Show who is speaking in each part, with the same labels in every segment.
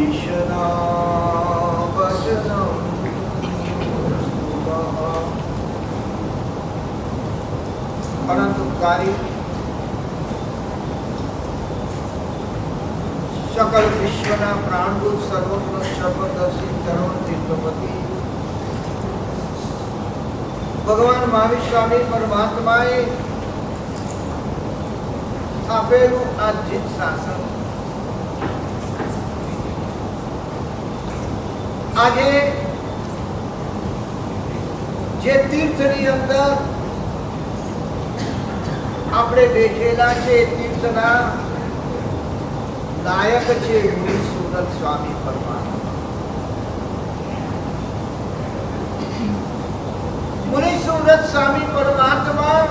Speaker 1: કૃષ્ણ વચનમ પરંતુ કાર્ય सकल विश्वना प्राणभूत सर्वज्ञ सर्वदर्शी चरण तीर्थपति भगवान महावीर स्वामी परमात्माए સ્થાપેલું આ જીત શાસન આજે જે તીર્થની અંદર આપણે બેઠેલા છે તીર્થના નાયક છે મુનિ સુરત સ્વામી પરમાત્મા. મુનિ સુરત સ્વામી પરમાત્મા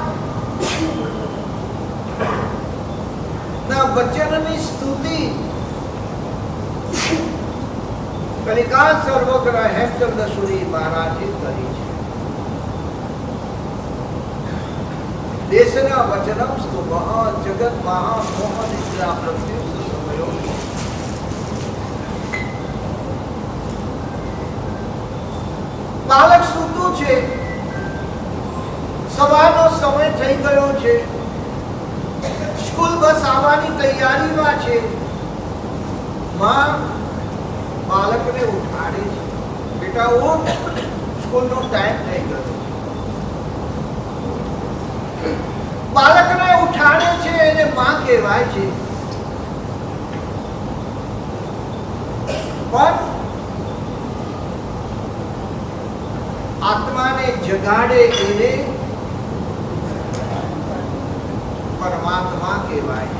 Speaker 1: ના વચનની સ્તુતિ કલિકા સર્વગ્ર હેમચંદ્ર સુરી મહારાજે કરી છે. દેશના વચનમ સ્તુભ જગત મહા મોહ નિદ્રા પ્રત્યુ બાળક સૂતું છે, સવારનો સમય થઈ ગયો છે, સ્કૂલ બસ આવવાની તૈયારીમાં છે. માં બાળકને ઉઠાડે છે, બેટા ઉઠ, સ્કૂલનો ટાઈમ થઈ ગયો. બાળકને ઉઠાડે છે એને માં કહેવાય છે. પણ આત્માને જગાડે એને પરમાત્મા કહેવાય.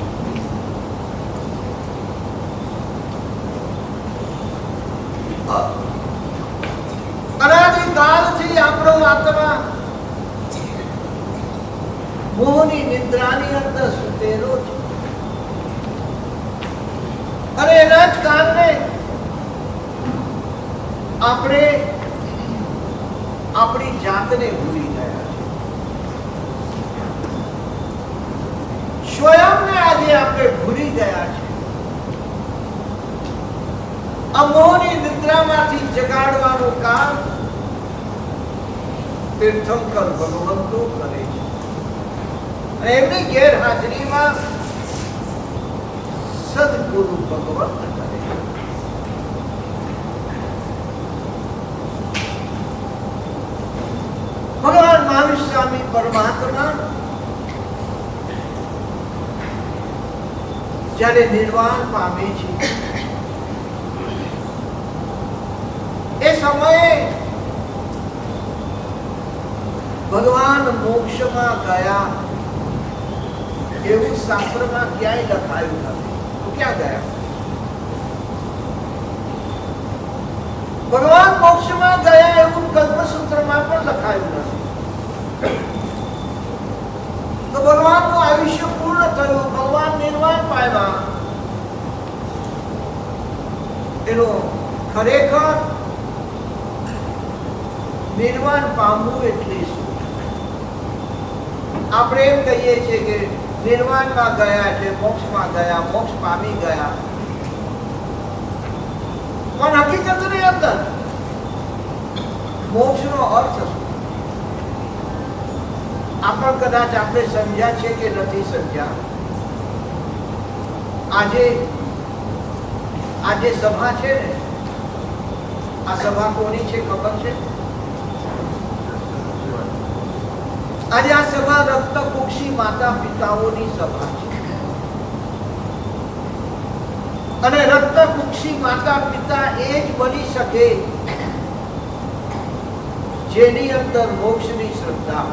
Speaker 1: અનાદિકાળથી આપણો આત્મા મોહની નિદ્રાની અંદર સૂતેલો છે અને એના જ કારણે આપણે આપણી જાતને ભૂલી ગયા છે. સ્વયંને આજે આપણે ભૂલી ગયા છે. આ મોહની નિદ્રામાંથી જગાડવાનું કામ તીર્થંકર ભગવંતો કરે છે અને એમની ગેરહાજરીમાં સદગુરુ ભગવંત કરે છે. ભગવાન મહાવીર સ્વામી પરમાત્મા જ્યારે નિર્વાણ પામે છે એ સમયે ભગવાન મોક્ષમાં ગયા એવું શાસ્ત્રમાં ક્યાંય લખાયું નથી. તો ક્યાં ગયા? ભગવાન મોક્ષમાં ગયા એવું કલ્પસૂત્રમાં પણ લખાયું નથી. તો ભગવાનનું આયુષ્ય પૂર્ણ થયું, ભગવાન નિર્વાણ પામ્યા. એનો ખરેખર નિર્વાણ પામવું એટલે શું? આપણે એમ કહીએ છીએ કે નિર્વાણમાં ગયા એટલે મોક્ષમાં ગયા, મોક્ષ પામી ગયા. પણ હકીકતની અંદર મોક્ષનો અર્થ શું? આ પણ કદાચ આપણે સમજ્યા છે કે નથી સમજ્યા. આજે સભા છે ને, આ સભા કોની છે ખબર છે? આજે આ સભા રક્તકુક્ષી માતા પિતાઓની સભા છે અને રક્તકુક્ષી માતા પિતા એ જ બની શકે જેની અંદર મોક્ષની શ્રદ્ધા,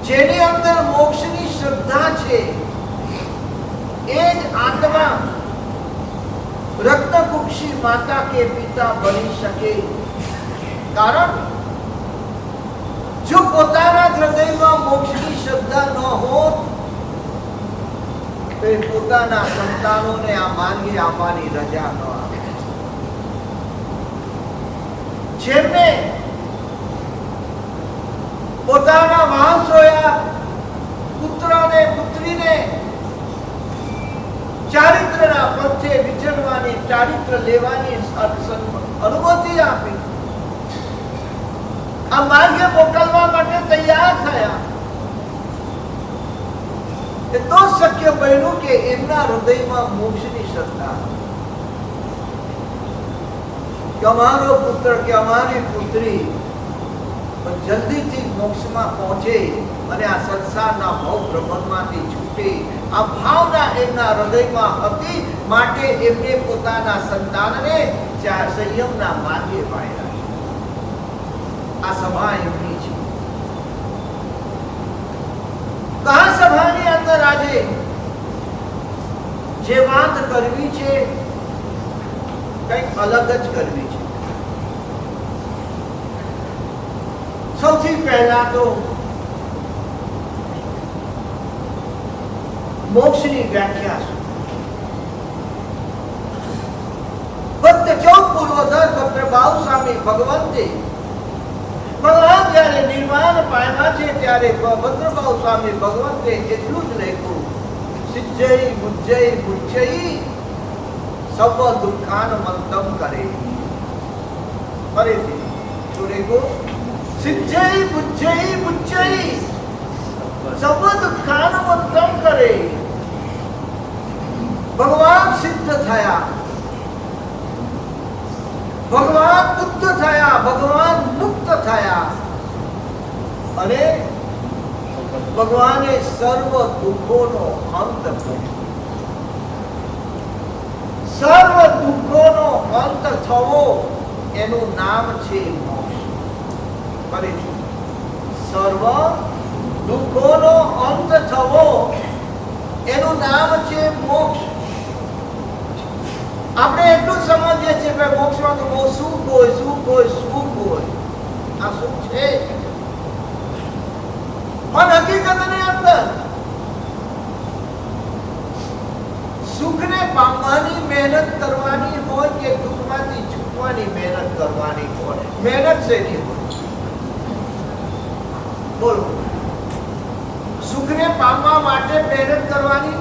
Speaker 1: જેની અંદર મોક્ષની શ્રદ્ધા છે એ જ આત્મા રક્તકુક્ષી માતા કે પિતા બની શકે. કારણ જો પોતાના હૃદયમાં મોક્ષની શ્રદ્ધા ન હોત તો પોતાના સંતાનોને આ માર્ગે આવવાની રજા ન આપે. જેમને પોતાના વાંસોયા પુત્રને પુત્રીને ચારિત્રના પંથે વિચરવાની, ચારિત્ર લેવાની અનુમતિ આપી. આ માર્ગે મોકલવા માટે તૈયાર થયા. એ તો શક્ય બન્યું કે એમના હૃદયમાં મોક્ષની શ્રદ્ધા, કે અમારો પુત્ર કે અમારી પુત્રી જલ્દીથી મોક્ષમાં પહોંચે અને આ સંસારના ભવ બ્રહ્મમાંથી છૂટે, આ ભાવના એમના હૃદયમાં હતી. માટે એમને પોતાના સંતાનને સંયમના માર્ગે પાડ્યા. આ સભા એમની છે. આ સભાની અંદર આજે જે વાત કરવી છે કંઈક અલગ જ કરવી છે. સૌથી પહેલા તો મોક્ષની વ્યાખ્યા શું? ભક્ત ચૌદ પૂર્વધર ભક્ત બાહુ સ્વામી ભગવાન જયારે નિર્વાણ પામ્યા છે ત્યારે ભદ્રભાવ સ્વામી ભગવંતે એટલું જ લખ્યું, સિજ્જય મુજ્જય મુજ્જય સબ દુઃખાન મંતમ કરે. ફરીથી શું લખ્યું? સિજ્જય મુજ્જય મુજ્જય સબ દુઃખાન મંતમ કરે. ભગવાન સિદ્ધ થયા, ભગવાન બુદ્ધ થયા, ભગવાન મુક્ત થયા અને ભગવાને સર્વ દુઃખોનો અંત કર્યો. સર્વ દુઃખોનો અંત થવો એનું નામ છે મોક્ષ. ફરીથી, સર્વ દુઃખોનો અંત થવો એનું નામ છે મોક્ષ. આપણે એટલું સમજીએ છીએ કે મોક્ષમાં તો બહુ સુખ હોય, સુખ હોય, સુખ હોય. આ સુખ છે, પણ હકીકતની અંદર સુખને પામવાની મહેનત કરવાની હોય કે દુઃખમાંથી છૂટવાની મહેનત કરવાની હોય? મહેનત શેની હોય? બોલો. સુખને પામવા માટે મહેનત કરવાની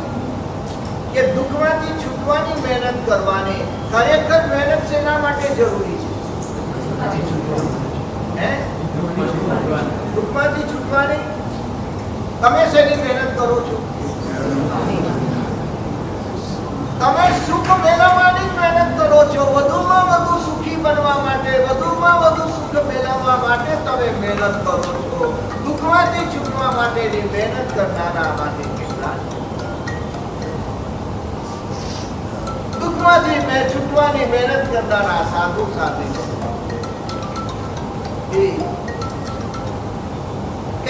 Speaker 1: કે દુઃખમાંથી છૂટવાની મહેનત કરવાની? ખરેખર મહેનત શેના માટે જરૂરી છે? દુઃખમાંથી છૂટવાની. તમે શેની મહેનત કરો છો? તમે સુખ મેળવવાની મહેનત કરો છો. વધુમાં વધુ સુખી બનવા માટે, વધુમાં વધુ સુખ મેળવવા માટે તમે મહેનત કરો છો. દુઃખમાંથી છૂટવા માટેની મહેનત કરનારા માટે કેટલા? દુઃખમાંથી છૂટવાની મહેનત કરનારા સાધુ સાધુ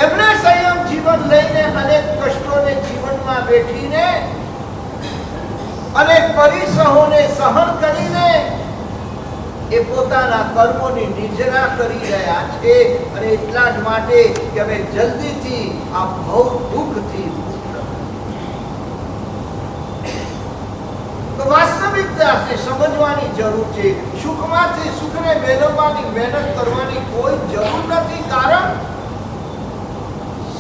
Speaker 1: એમણે સંયમ જીવન લઈને અનેક કષ્ટોને જીવનમાં બેઠીને અનેક પરિસહોને સહન કરીને એ પોતાના કર્મોની નિજરા કરી રહ્યા છે. અને એટલા જ માટે કે અમે જલ્દીથી આ ભવ દુઃખથી તો વાસ્તવિકતા સમજવાની જરૂર છે. સુખમાંથી સુખને મેળવવાની મહેનત કરવાની કોઈ જરૂર નથી. કારણ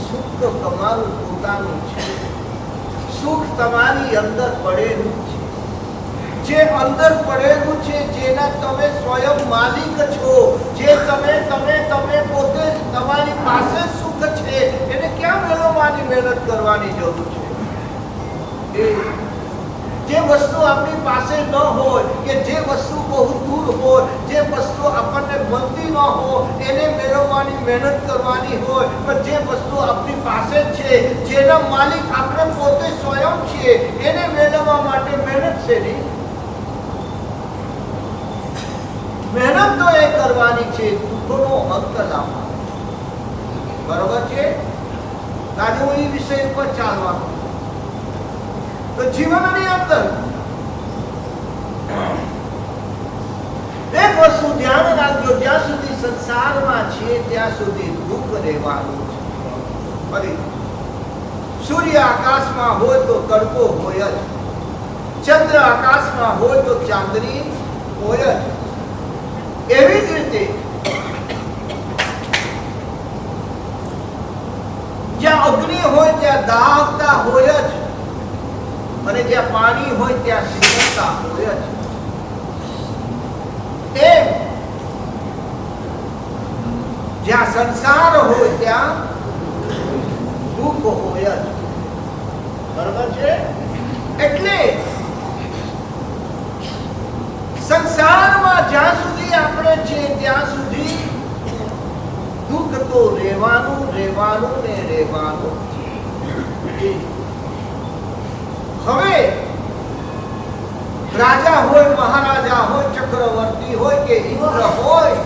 Speaker 1: સુખ તો તમારું પોતાનું છે. સુખ તમારી અંદર પડેલું છે. જે અંદર પડેલું છે, જેના તમે સ્વયં માલિક છો, જે તમે પોતે તમારી પાસે સુખ છે, એને ક્યાં મેળવવાની મહેનત કરવાની જરૂર છે? જે વસ્તુ આપણી પાસે ન હોય કે જે વસ્તુ બહુ દૂર હોય, જે વસ્તુ આપણને મળતી ન હોય, એને મેળવવાની મહેનત કરવાની હોય. પણ જે વસ્તુ આપણી પાસે છે, જેના માલિક આપણે પોતે સ્વયં છીએ, એને મેળવવા માટે મહેનત છે નહીં. મહેનત તો એ કરવાની છે દુઃખોનો અંત લાવવા. બરોબર છે? આજે હું એ વિષય ઉપર ચાલવાનું. તો જીવનની અંદર એક વસ્તુ ધ્યાન રાખજો, જ્યાં સુધી સંસારમાં છીએ ત્યાં સુધી દુઃખ રહેવાનું છે. ફરી સૂર્ય આકાશમાં હોય તો તડકો હોય જ, ચંદ્ર આકાશમાં હોય તો ચાંદની હોય જ. એવી જ રીતે જ્યાં અગ્નિ હોય ત્યાં દાહકતા હોય જ. અને જ્યાં પાણી હોય ત્યાં શીતળતા હોય જ. એમ જ્યાં સંસાર હોય ત્યાં દુઃખ હોય જ. બરાબર છે? એટલે સંસારમાં જ્યાં સુધી આપણે છે ત્યાં સુધી દુઃખ તો રહેવાનું રહેવાનું ને રહેવાનું. હવે રાજા હોય, મહારાજા હોય, ચક્રવર્તી હોય કે ઇન્દ્ર હોય,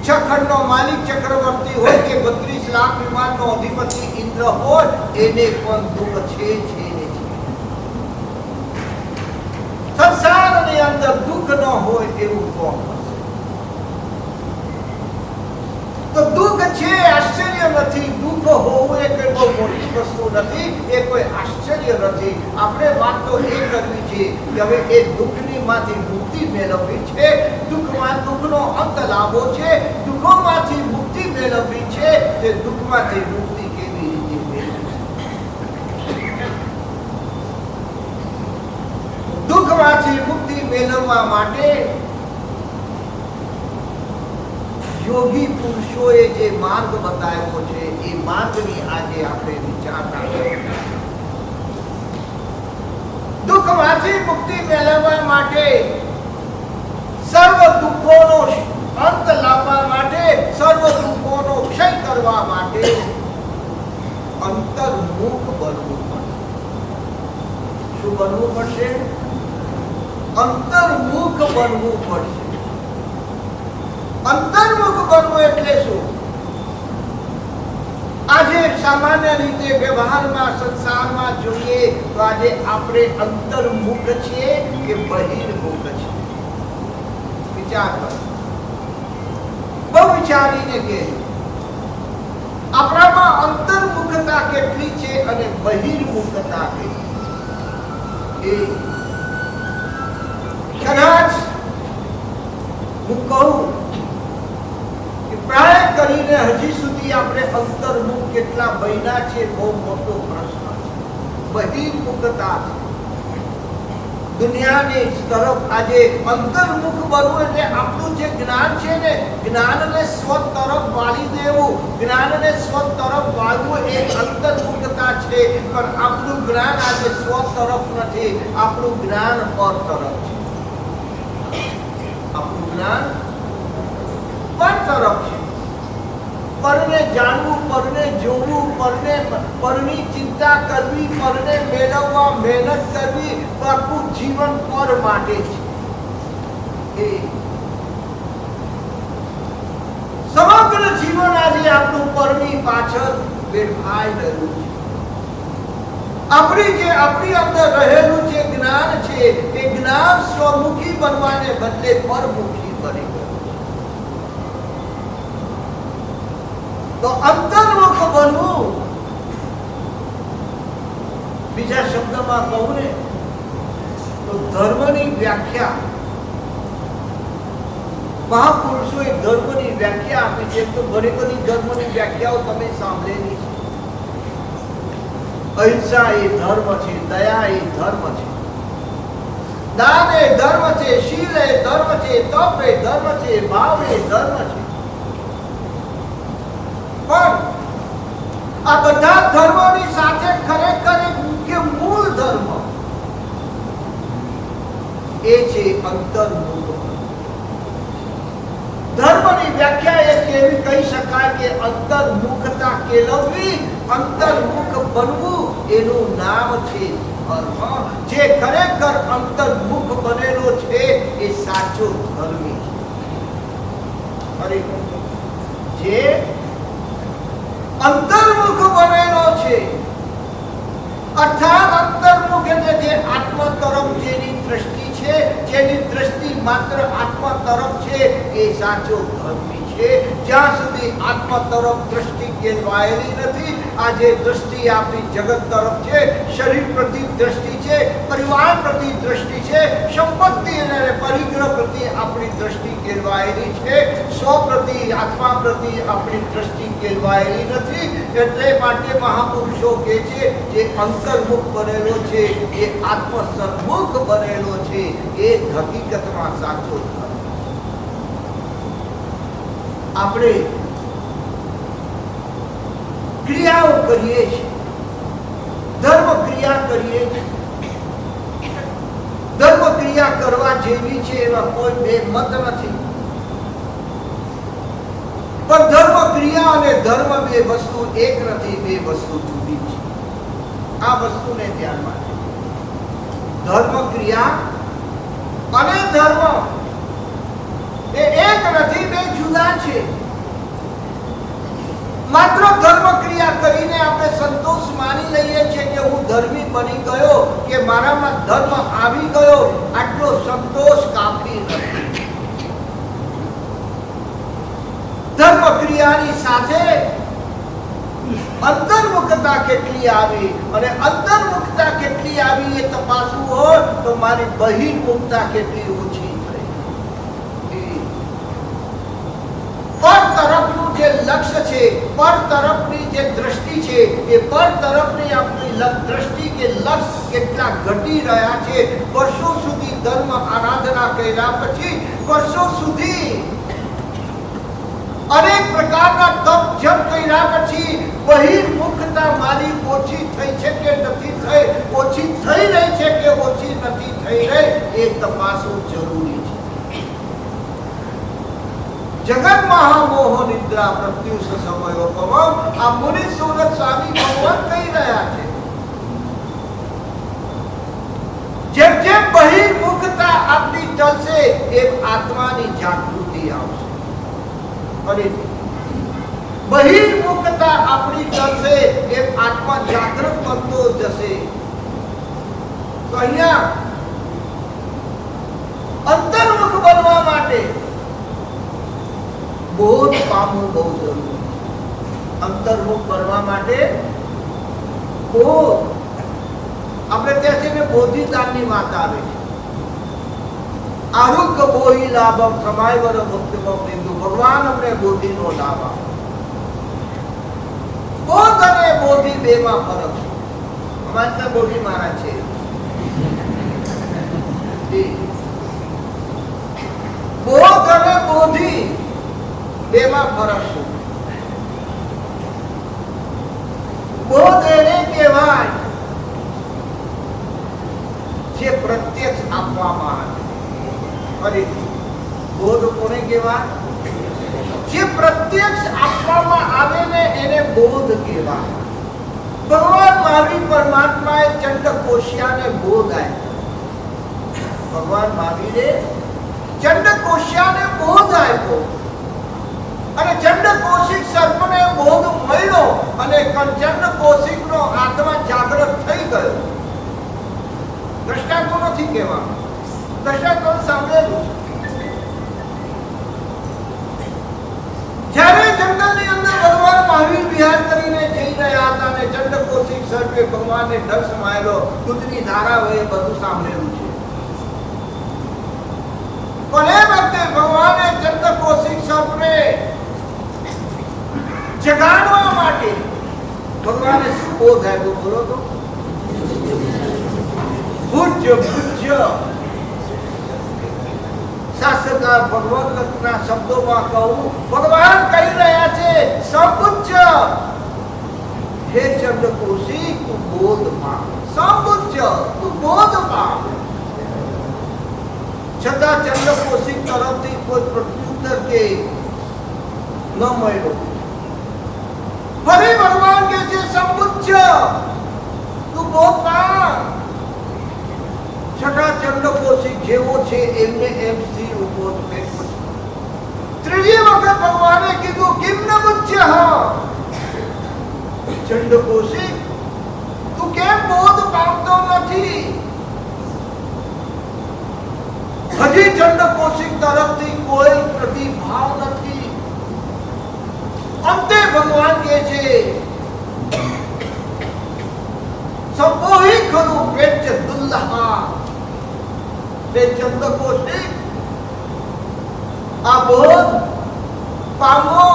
Speaker 1: છખંડનો માલિક ચક્રવર્તી હોય કે 32 લાખ વિમાનનો અધિપતિ ઇન્દ્ર હોય, એને પણ દુઃખ છે ને છે. સંસારની અંદર દુઃખ ન હોય એવું કોણ હશે? તો દુઃખ છે, આશ્ચર્ય નથી. દુઃખ હોવું એ કોઈ બહુ મોટી વસ્તુ નથી, એ કોઈ આશ્ચર્ય નથી. આપણે વાત તો એ કરવી છે કે હવે એ દુઃખની માંથી મુક્તિ મેળવવી છે. દુઃખનો અંત લાવવો છે. દુઃખોમાંથી મુક્તિ મેળવવી છે. તે દુઃખમાંથી મુક્તિ કેવી રીતે મેળવવી? દુઃખમાંથી મુક્તિ મેળવવા માટે યોગી પુરુષોએ જે માર્ગ બતાવ્યો છે એ માર્ગની આજે આપણે વિચારણા કરીએ. દુઃખમાંથી મુક્તિ મેળવવા માટે, સર્વ દુઃખોનો અંત લાવવા માટે, સર્વ દુઃખોનો ક્ષય કરવા માટે અંતર્મુખ બનવું પડશે. શું બનવું પડશે? અંતર્મુખ બનવું પડશે. અંતર્મુખ બનવું એટલે શું? આજે સામાન્ય રીતે વ્યવહારમાં, સંસારમાં જોઈએ તો આજે આપણે અંતર્મુખ છીએ કે બહિર્મુખ છીએ? વિચાર કરો, બહુ વિચારીને કે આપણામાં અંતર્મુખતા કેટલી છે અને બહિર્મુખતા કેટલી? કદાચ હું કહું પ્રાય કરીને હજી સુધી આપણે અંતર્મુખ કેટલા બન્યા છે બહુ મોટો પ્રશ્ન છે. બહિર્મુખતા દુનિયાની તરફ આજે અંતર્મુખ બનવું એટલે આપણું જે જ્ઞાન છે ને, જ્ઞાનને સ્વ તરફ વાળી દેવું, જ્ઞાનને સ્વ તરફ વાળવું એ અંતર્મુખતા છે. પણ આપણું જ્ઞાન આજે સ્વ તરફ નથી, આપણું જ્ઞાન પર તરફ છે. આપણું જ્ઞાન પર તરફ છે. પરને જાણવું, પરને જોવું, પરની ચિંતા કરવી, પરને મેળવવા મહેનત કરવી, આખું જીવન પર માટે છે. સમગ્ર જીવન આજે આપણું પરની પાછળ વેડફાઈ રહ્યું છે. આપણી અંદર રહેલું જે જ્ઞાન છે એ જ્ઞાન સ્વમુખી બનવાને બદલે પરમુખી બની ગયું. તો અંતર્મુખ બનવું, બીજા શબ્દમાં કહું ને તો ધર્મની વ્યાખ્યા, મહાપુરુષોએ ધર્મની વ્યાખ્યા આપી છે. તો ઘણી બધી ધર્મની વ્યાખ્યાઓ તમે સાંભળેલી છે. અહિંસા એ ધર્મ છે, દયા એ ધર્મ છે, દાન એ ધર્મ છે, શીલ એ ધર્મ છે, તપ એ ધર્મ છે, ભાવ એ ધર્મ છે. પણ આ બધા ધર્મોની સાથે ખરેખર એક મુખ્ય મૂળ ધર્મ એ છે અંતર્મુખ. ધર્મની વ્યાખ્યા એ કેવી કહી શકાય કે અંતર્મુખતા કેળવવી, અંતર્મુખ બનવું એનું નામ છે ધર્મ. જે ખરેખર અંતર્મુખ બનેલો છે એ સાચો ધર્મી છે. જે અંતર્મુખ બનેલો છે અર્થાત અંતર્મુખ એટલે જે આત્મ તરફ જેની દ્રષ્ટિ છે, જેની દ્રષ્ટિ માત્ર આત્મ તરફ છે, એ સાચો ધર્મી છે. છે જ્યાં સુધી આત્મા તરફ દ્રષ્ટિ કેળવાયેલી નથી. આજે દ્રષ્ટિ આપણી જગત તરફ છે, શરીર પ્રતિ દ્રષ્ટિ છે, પરિવાર પ્રતિ દ્રષ્ટિ છે, સંપત્તિ અને પરિગ્રહ પ્રતિ આપણી દ્રષ્ટિ કેળવાયેલી છે. સ્વ પ્રતિ, આત્મા પ્રતિ આપણી દ્રષ્ટિ કેળવાયેલી નથી. એટલે માટે મહાપુરુષો કહે છે જે અંતર્મુખ બનેલો છે એ આત્મ સન્મુખ બનેલો છે એ હકીકતમાં સાચો ધર્મ. આપણે ક્રિયાઓ કરીએ છીએ, ધર્મ ક્રિયા કરીએ છીએ. ધર્મ ક્રિયા કરવા જેવી છે એમાં કોઈ બે મત નથી. પણ ધર્મ ક્રિયા અને ધર્મ બે વસ્તુ એક નથી, બે વસ્તુ જુદી છે. આ વસ્તુને ધ્યાનમાં ધર્મ ક્રિયા અને ધર્મ એ એક નથી, બે જુદા છે. માત્ર ધર્મ ક્રિયા કરીને આપણે સંતોષ માની લઈએ છીએ કે હું ધર્મી બની ગયો કે મારામાં ધર્મ આવી ગયો, આટલો સંતોષ કાફી નથી. ધર્મ ક્રિયાની સાથે અંતર્મુખતા કેટલી આવી અને અંતર્મુખતા કેટલી આવી એ તપાસવું હોય તો મારી બહિર્મુખતા કેટલી ઓછી થઈ. પર તરફનું જે લક્ષ્ય છે, પર તરફની જે દ્રષ્ટિ છે, એ પર તરફની આપણી દ્રષ્ટિ કે લક્ષ્ય કેટલા ઘટી રહ્યા છે. વર્ષો સુધી ધર્મ આરાધના કર્યા પછી, વર્ષો સુધી અનેક પ્રકારના તપ જપ કર્યા પછી બહિર્મુખતા મારી ઓછી થઈ છે કે નથી થઈ, ઓછી થઈ રહી છે કે ઓછી નથી થઈ રહી, એ તપાસવું જરૂરી છે. જગત મહામોહ નિદ્રા પ્રત્યુષ સમયો પવમ, આ મુનિ સુરત સ્વામી ભગવાન કહી રહ્યા છે. જેમ જેમ બહિર્મુખતા આપણી ટળશે એમ આત્માની જાગૃતિ આવશે. બહિર્મુખતા આપણી ટળશે એમ આત્મા જાગૃત બનતો જશે. તો અહીંયા અંતર્મુખ બનવા માટે બોધ પામવું બહુ જરૂરી છે. અંતર્મુખ બનવા માટે બોધ, આપણે ત્યાં છે ને બોધિદાનની વાત આવે છે. આરોગ્ય બોહિ લાભમ સમાયવર મુક્તિમમ બિંદુ, ભગવાન અમને બોધિનો લાભ આપે. બોધ અને બોધિ બે માં ફરક છે. અમારે ત્યાં બોધિ મહારાજ છે. બોધ અને બોધિ બે માં ફરક છે. બોધ એને કહેવાય જે પ્રત્યક્ષ આપવામાં આવે. બોધ કોને કહેવાય? જે પ્રત્યક્ષ આપવામાં આવે ને એને બોધ કહેવાય. ભગવાન મહાવીર પરમાત્માએ ચંડકોશિયાને બોધ આપ્યો. ભગવાન મહાવીરે ચંડકોશિયાને બોધ આપ્યો અને ચંડકોશિક સર્પને બોધ મળ્યો અને ચંડકોશિકનો આત્મા જાગૃત થઈ ગયો. દ્રષ્ટાંતો નથી કહેવામાં, દ્રષ્ટાંતો સાંભળેલું છે. જ્યારે જંગલની અંદર ભગવાન મહાવીર વિહાર કરીને જઈ રહ્યા હતા અને ચંડકોશિક સર્પે ભગવાનને ડર સમાયેલો, દૂધની ધારા હોય, એ બધું સાંભળેલું છે. પણ એ વખતે ભગવાને ચંડકોશિક સર્પને જગાડવા માટે ભગવાને શું બોધ આપ્યો? બોલો તો. પૂજ્ય પૂજ્ય શાસ્ત્રકાર ભગવદના શબ્દોમાં કહું, ભગવાન કહી રહ્યા છે સંપૂજ્ય, હે ચંડકોશિક તું બોધ પામ. સંપૂજ્ય તું બોધ પામ. છતાં ચંડકોશિક તરફથી કોઈ પ્રત્યુત્તર કે ન મળ્યો. ફરી ભગવાન કહે છે સંપૂજ્ય તું બોધ પામ. છઠ્ઠા ચંડકોશિક જેવો છે એમને એમ સ્થિર ઉભો બેઠો છે. ત્રીજી વખત ભગવાને કીધું કિમ ન મુચ્ય, ચંડકોશિક તું કેમ બોધ પામતો નથી? હજી ચંડકોશિક તરફથી કોઈ પ્રતિભાવ નથી. અંતે ભગવાન કહે છે સંપોહી ખરું પ્રેચ દુલ્લહા ચંદ્રકોશિક આ બોધ પામો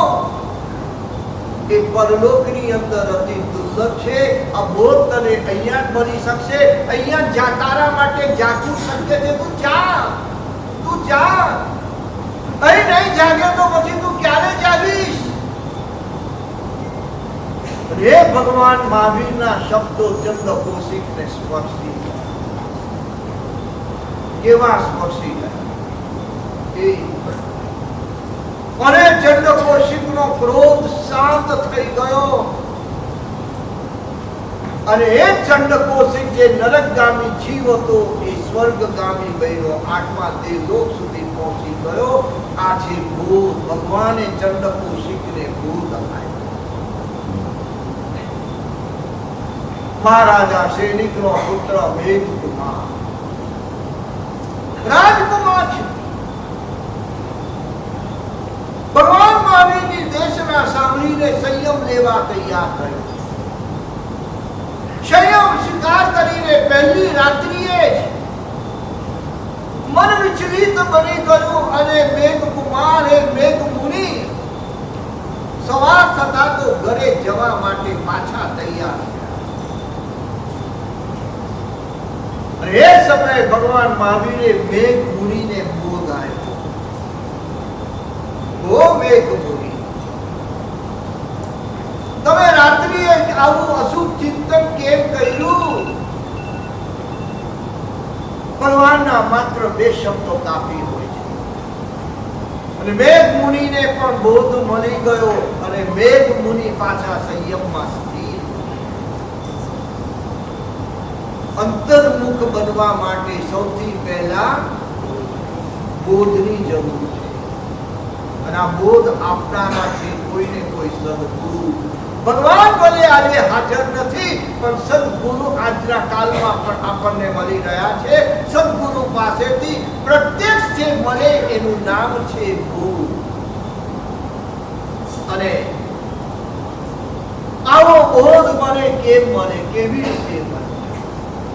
Speaker 1: એ પરલોકની અંદર અતિ દુર્લભ છે. આ બોધ તને અહીંયા જ મળી શકશે. અહીંયા જા, તારા માટે જાગવું શક્ય છે. તું જા, તું જા. અહીં નહીં જાગે તો પછી તું ક્યારે જાગીશ? હે ભગવાન મહાવીરના શબ્દો ચંદ્રકોશિકને સ્પર્શી કેવા સ્પર્શી ગયા. અને ચંદ્રકોશિકનો ક્રોધ શાંત થઈ ગયો અને એ ચંદ્રકોશિક જે નરકગામી જીવ હતો એ સ્વર્ગગામી બન્યો, આઠમા દેવલોક સુધી પહોંચી ગયો. આ છે બોધ. ભગવાને ચંદ્રકોશિકને બોધ અપાયો. મહારાજા સૈનિકનો પુત્ર મેઘકુમાર રાજકુમાર છે. ભગવાન મહાવીરની દેશના સાંભળીને સંયમ લેવા તૈયાર થયો. સંયમ સ્વીકાર કરીને પહેલી રાત્રિએ જ મન વિચલિત બની ગયું અને મેઘકુમાર એ મેઘમુનિ સવાર થતા તો ઘરે જવા માટે પાછા તૈયાર થયા. એ સમયે ભગવાન મહાવીરે મેઘમુનિને બોધ આપ્યો. ઓ મેઘમુનિ, તમે રાત્રિએ આવું અશુભ ચિંતન કેમ કર્યું? ભગવાનના માત્ર 2 શબ્દો કાફી હોય છે. અને મેઘમુનિને પણ બોધ મળી ગયો અને મેઘમુનિ પાછા સંયમમાં સ્થિર. અંતર્મુખ બનવા માટે સૌથી પહેલા બોધની જરૂર છે. અને આ બોધ આપનારા છે કોઈને કોઈ સદગુરુ. ભગવાન ભલે આજે હાજર નથી પણ સદગુરુ આજના કાળમાં પણ આપણને મળી રહ્યા છે. સદગુરુ પાસેથી પ્રત્યક્ષ જે મળે એનું નામ છે બોધ. અને આવો બોધ મને કેમ મળે, કેવી રીતે મળે?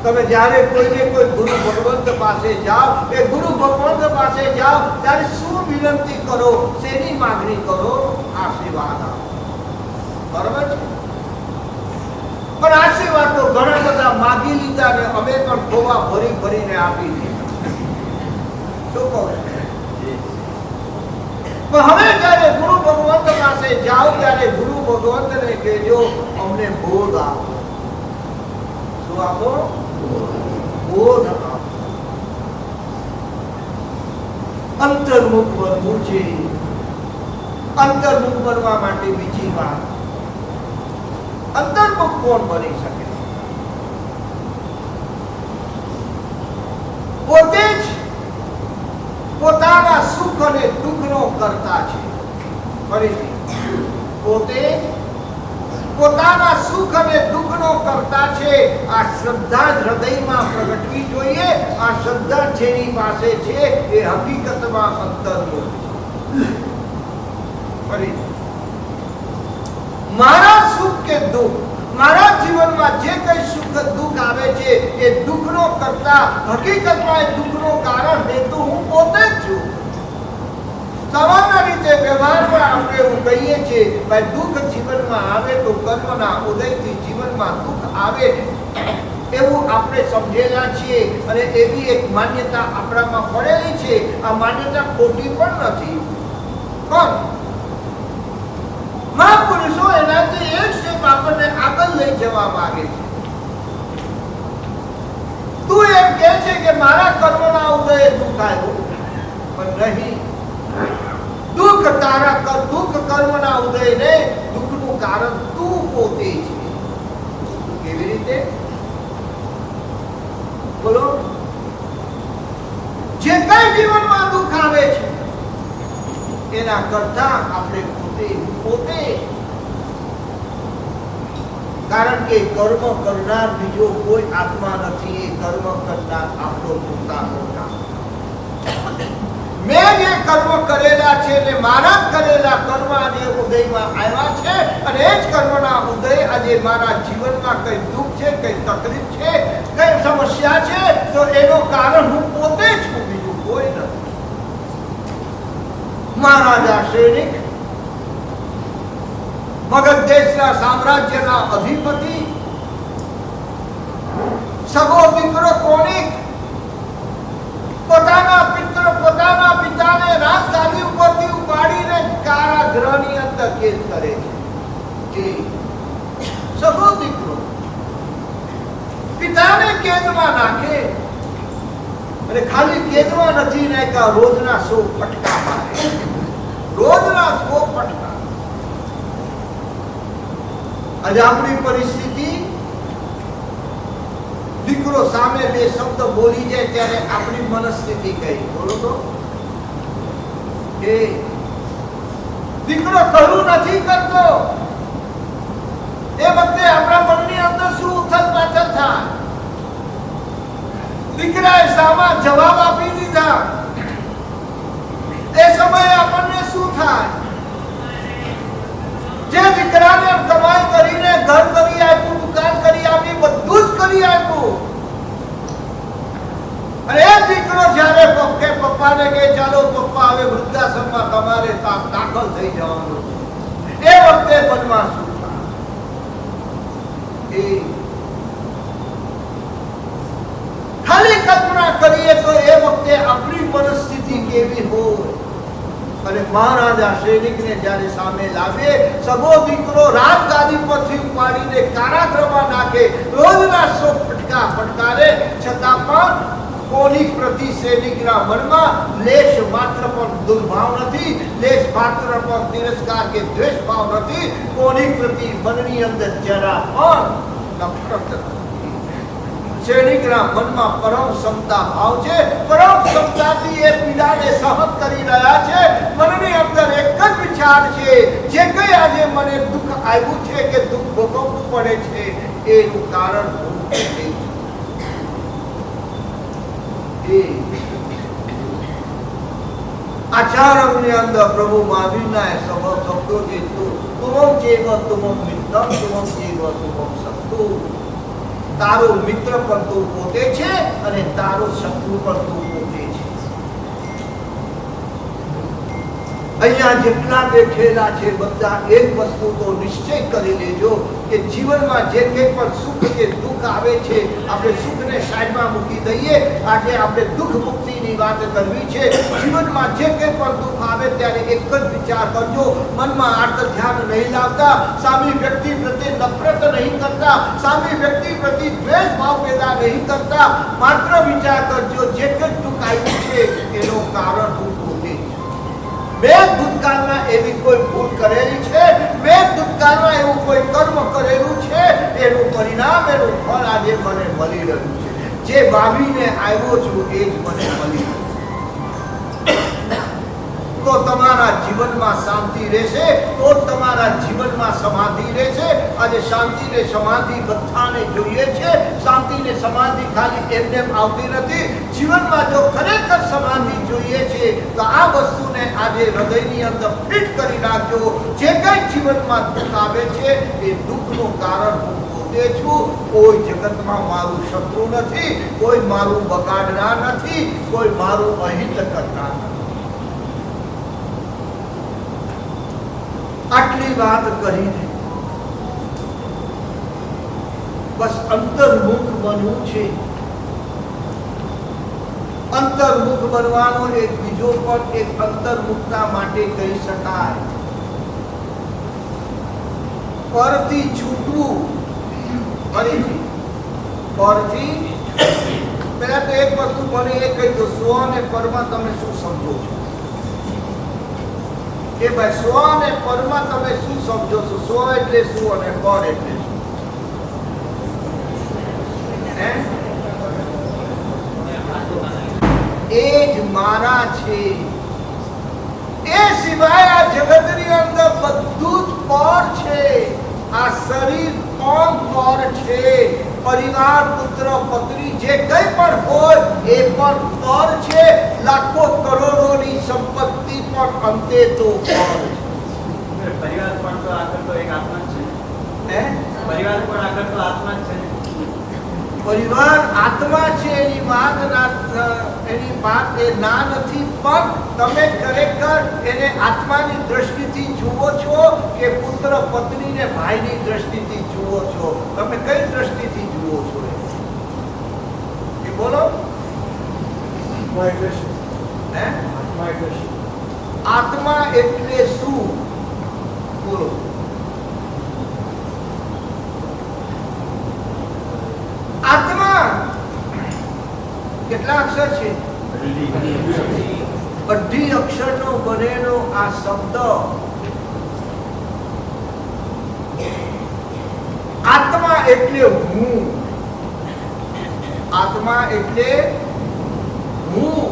Speaker 1: તમે જ્યારે કોઈને કોઈ ગુરુ ભગવંત પાસે જાઓ, એ ગુરુ ભગવંત પાસે જાઓ ત્યારે શું વિનંતી કરો, શેની માંગણી કરો? આશીર્વાદ આપો. બરાબર છે? પણ આશીર્વાદ તો ઘણા બધા માગી લીધા ને અમે પણ ખોવા ભરી ભરીને આપી દીધા. શું કહો? પણ હવે જ્યારે ગુરુ ભગવંત પાસે જાઓ ત્યારે ગુરુ ભગવંતને કહેજો અમને બોધ આપો. શું આપો? બોધ આપો. અંતર્મુખ બનવું છે. અંતર્મુખ બનવા માટે બીજી વાત, અંતર્મુખ કોણ બની શકે? પોતે જ પોતાના સુખ અને દુઃખનો કરતા છે. ફરીથી, પોતે પોતાના સુખ અને દુઃખનો કરતા છે. આ શ્રદ્ધા હૃદયમાં પ્રગટવી જોઈએ. આ શ્રદ્ધા જેની પાસે છે એ હકીકતમાં અંતર્મુખ છે. ફરીથી, મારા સુખ કે દુઃખ, મારા જીવનમાં જે કઈ સુખ દુઃખ આવે છે એ દુઃખનો કરતા હકીકતમાં એ દુઃખનું કારણ હેતુ હું પોતે જ છું. સામાન્ય રીતે વ્યવહારમાં આપણે એવું કહીએ છીએ ભાઈ દુઃખ જીવનમાં આવે તો કર્મના ઉદયથી જીવનમાં દુઃખ આવે એવું આપણે સમજેલા છીએ અને એવી એક માન્યતા આપણામાં પડેલી છે. આ માન્યતા ખોટી પણ નથી. પણ મહાપુરુષો એનાથી એક સ્ટેપ આપણને આગળ લઈ જવા માંગે છે. તું એમ કહે છે કે મારા કર્મના ઉદયે દુઃખ આવ્યું, પણ નહીં. દુઃખ તારા દુઃખ કર્મના ઉદય ને દુઃખનું કારણ તું પોતે છે. કેવી રીતે? બોલો. જે કઈ જીવનમાં દુઃખ આવે છે એના કરતા આપણે પોતે કારણ કે કર્મ કરનાર બીજો કોઈ આત્મા નથી. એ કર્મ કરનાર આપણો પોતાનો નામ. મેં જે કર્મ કરેલા છે ને મારા કરેલા કર્મ આજે ઉદયમાં આવ્યા છે અને એ જ કર્મના ઉદય આજે મારા જીવનમાં કઈ દુઃખ છે, કઈ તકલીફ છે, કઈ સમસ્યા છે, તો એનો કારણ હું પોતે જ છું, બીજું કોઈ નથી. મહારાજા સૈનિક, મગધ દેશના સામ્રાજ્યના અધિપતિ, સગો દીકરો કોણિક પોતાના પિતાને રાજગાદી ઉપરથી ઉપાડીને કારાગૃહની અંદર કેદ કરે છે. સગો દીકરો પિતાને કેદમાં નાખે અને ખાલી કેદમાં નથી નાખ્યા, રોજના 100 ફટકા મારે, રોજના 100 ફટકા. આજે આપણી પરિસ્થિતિ, દીકરો સામે 2 શબ્દ બોલી જાય ત્યારે આપણી મનસ્થિતિ કઈ બોલો તો એ દીકરો કરું નથી કરતો એ વખતે આપણા મનની અંદર શું ઉથલ પાથલ થાય? દીકરાએ સામા જવાબ આપી દીધા, એ સમયે આપણને શું થાય? જે દીકરાને કમાઈ કરીને ઘર કરી આપ્યું, દુકાન કરી આપી, બધું જ કરી આપ્યું, અને એ દીકરો જ્યારે પપ્પાને કહે ચાલો પપ્પા હવે વૃદ્ધાશ્રમમાં તમારે દાખલ થઈ જવાનું છે, એ વખતે મનમાં શું થાય? ખાલી કલ્પના કરીએ તો એ વખતે આપણી પરિસ્થિતિ કેવી હોય. અને મહારાજા સૈનિકને જ્યારે સામે લાવે, સગો દીકરો રાજગાદી પરથી ઉપાડીને કારાગૃહમાં નાખે, રોજના 100 ફટકા ફટકારે, છતાં પણ કોની પ્રતિ સૈનિકના મનમાં લેશ માત્ર પણ દુર્ભાવ નથી, લેશ માત્ર પણ તિરસ્કાર કે દ્વેષ ભાવ નથી, કોની પ્રતિ મનની અંદર જરા પણ નફરત નથી. સૈનિકના મનમાં પરમ ક્ષમતા ભાવ છે, પરમ ક્ષમતાથી એ પીડાને સહન કરી રહ્યા છે. મનની અંદર એક જ વિચાર છે, જે કઈ આજે મને દુઃખ આવ્યું છે કે દુઃખ ભોગવવું પડે છે, એનું કારણ હું છું. આચાર્યની અંદર પ્રભુ મહાવીરના શબ્દો છે, તુમમ ચેવ તુમમ મિત્રમ તુમમ ચેવ તુમમ શત્રુ. તારો મિત્ર પણ તું પોતે છે અને તારો શત્રુ પણ તું પોતે છે. અહીંયા જેટલા બેઠેલા છે બધા એક વસ્તુ તો નિશ્ચય કરી લેજો કે જીવનમાં જે કંઈ પણ સુખ કે દુઃખ આવે છે, આપણે સુખને સાઈડમાં મૂકી દઈએ. આજે આપણે દુઃખ મુક્તિની વાત કરવી છે. જીવનમાં જે કંઈ પણ દુઃખ આવે ત્યારે એક જ વિચાર કરજો, મનમાં આર્ત ધ્યાન નહીં લાવતા, સામી વ્યક્તિ પ્રત્યે નફરત નહીં કરતા, સામી વ્યક્તિ પ્રત્યે દ્વેષ ભાવ પેદા નહીં કરતા. માત્ર વિચાર કરજો, જે કંઈ દુઃખ આવ્યું છે એનું કારણ હું પોતે છું. મેં ભૂતકાળમાં એવી કોઈ ભૂલ કરેલી છે, મેં ભૂતકાળમાં એવું કોઈ કર્મ કરેલું છે, એનું પરિણામ, એનું ફળ આજે મને મળી રહ્યું છે. જે ભાવીને આવ્યો છું એ જ મને મળી રહ્યું. તો તમારા જીવનમાં શાંતિ રહેશે, તો તમારા જીવનમાં સમાધિ રહેશે. આજે શાંતિ ને સમાધિ બધાને જોઈએ છે. શાંતિ ને સમાધિ ખાલી એમને આવતી નથી. જીવનમાં જો ખરેખર સમાધિ જોઈએ છે તો આ વસ્તુને આજે હૃદયની અંદર ફિટ કરી નાખજો. જે કંઈ જીવનમાં દુઃખ આવે છે એ દુઃખનું કારણ હું પોતે છું. કોઈ જગતમાં મારું શત્રુ નથી, કોઈ મારું બગાડનાર નથી, કોઈ મારું અહિત કરનાર નથી. આટલી વાત કરીને બસ અંતર્મુખ બનવું છે. અંતર્મુખ બનવાનો એક બીજો પણ એક અંતર્મુખતા માટે કહી શકાય. પરથી છૂટવું. ફરીથી પરથી પહેલા તો એક વસ્તુ મને એ કહી દો, સ્વ અને પરમાં તમે શું સમજો છો? કે ભાઈ સ્વ અને પરમાં તમે શું સમજો છો? સ્વ એટલે શું અને પર એટલે શું? એ જ મારા છે. એ સિવાય આ જગતની અંદર બધું જ પર છે. આ શરીર કોણ પર છે? પરિવાર, પુત્ર, પત્ની જે કંઈ પણ હોય એ પણ પર છે. લાખો કરોડોની પણ અંતે તો ફળ છે.
Speaker 2: પરિવાર પણ તો આગળ તો એક આત્મા જ છે. પરિવાર પણ આગળ તો આત્મા જ છે.
Speaker 1: પરિવાર આત્મા છે, એની વાત એ ના નથી, પણ તમે ખરેખર એને આત્માની દ્રષ્ટિથી જુઓ છો કે પુત્ર પત્ની ને ભાઈની દ્રષ્ટિથી જુઓ છો? તમે કઈ દ્રષ્ટિથી જુઓ છો એ બોલો. આત્મા એટલે શું? બોલો. આત્મા કેટલા અક્ષર છે? 18 અક્ષરનો બનેલો આ શબ્દ આત્મા એટલે હું. આત્મા એટલે હું.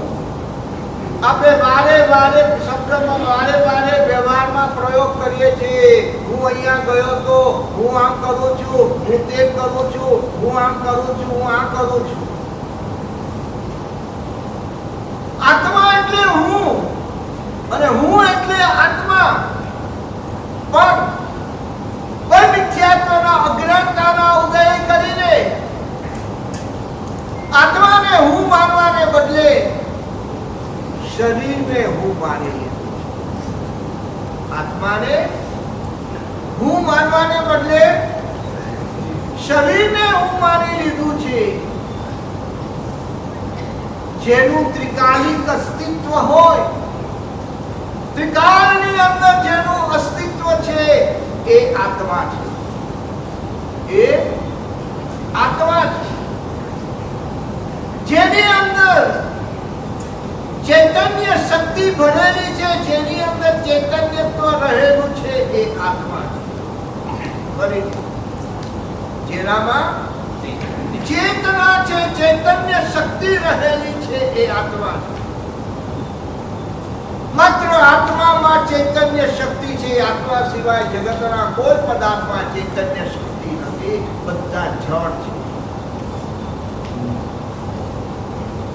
Speaker 1: આપણે વારે વારે શબ્દમાં વારે વારે વ્યવહારમાં પ્રયોગ કરીએ છીએ. હું અહીંયા ગયો તો, હું આમ કરું છું, હું તેમ કરું છું, હું આમ કરું છું, હું આ કરું છું. આત્મા એટલે હું અને હું એટલે આત્મા. પણ કોઈ મિથ્યાત્વના અજ્ઞાનતાના ઉદય કરીને આત્માને હું માનવાને બદલે શરીરને હું માની લીધું. આત્માને હું માનવાને બદલે શરીરને હું માની લીધું છે. જેનું ત્રિકાલિક અસ્તિત્વ હોય, ત્રિકાળની અંદર જેનું અસ્તિત્વ છે એ આત્મા છે. એ આત્મા છે. જેની અંદર ચૈતન્ય શક્તિ ભરેલી છે, જેની અંદર ચૈતન્યત્વ રહેલું છે એ આત્મા છે. જેનામાં ચેતના છે, ચૈતન્ય શક્તિ રહેલી છે એ આત્મા છે. માત્ર આત્મામાં ચૈતન્ય શક્તિ છે. આત્મા સિવાય જગતના કોઈ પદાર્થમાં ચૈતન્ય શક્તિ નથી. બધા જળ છે.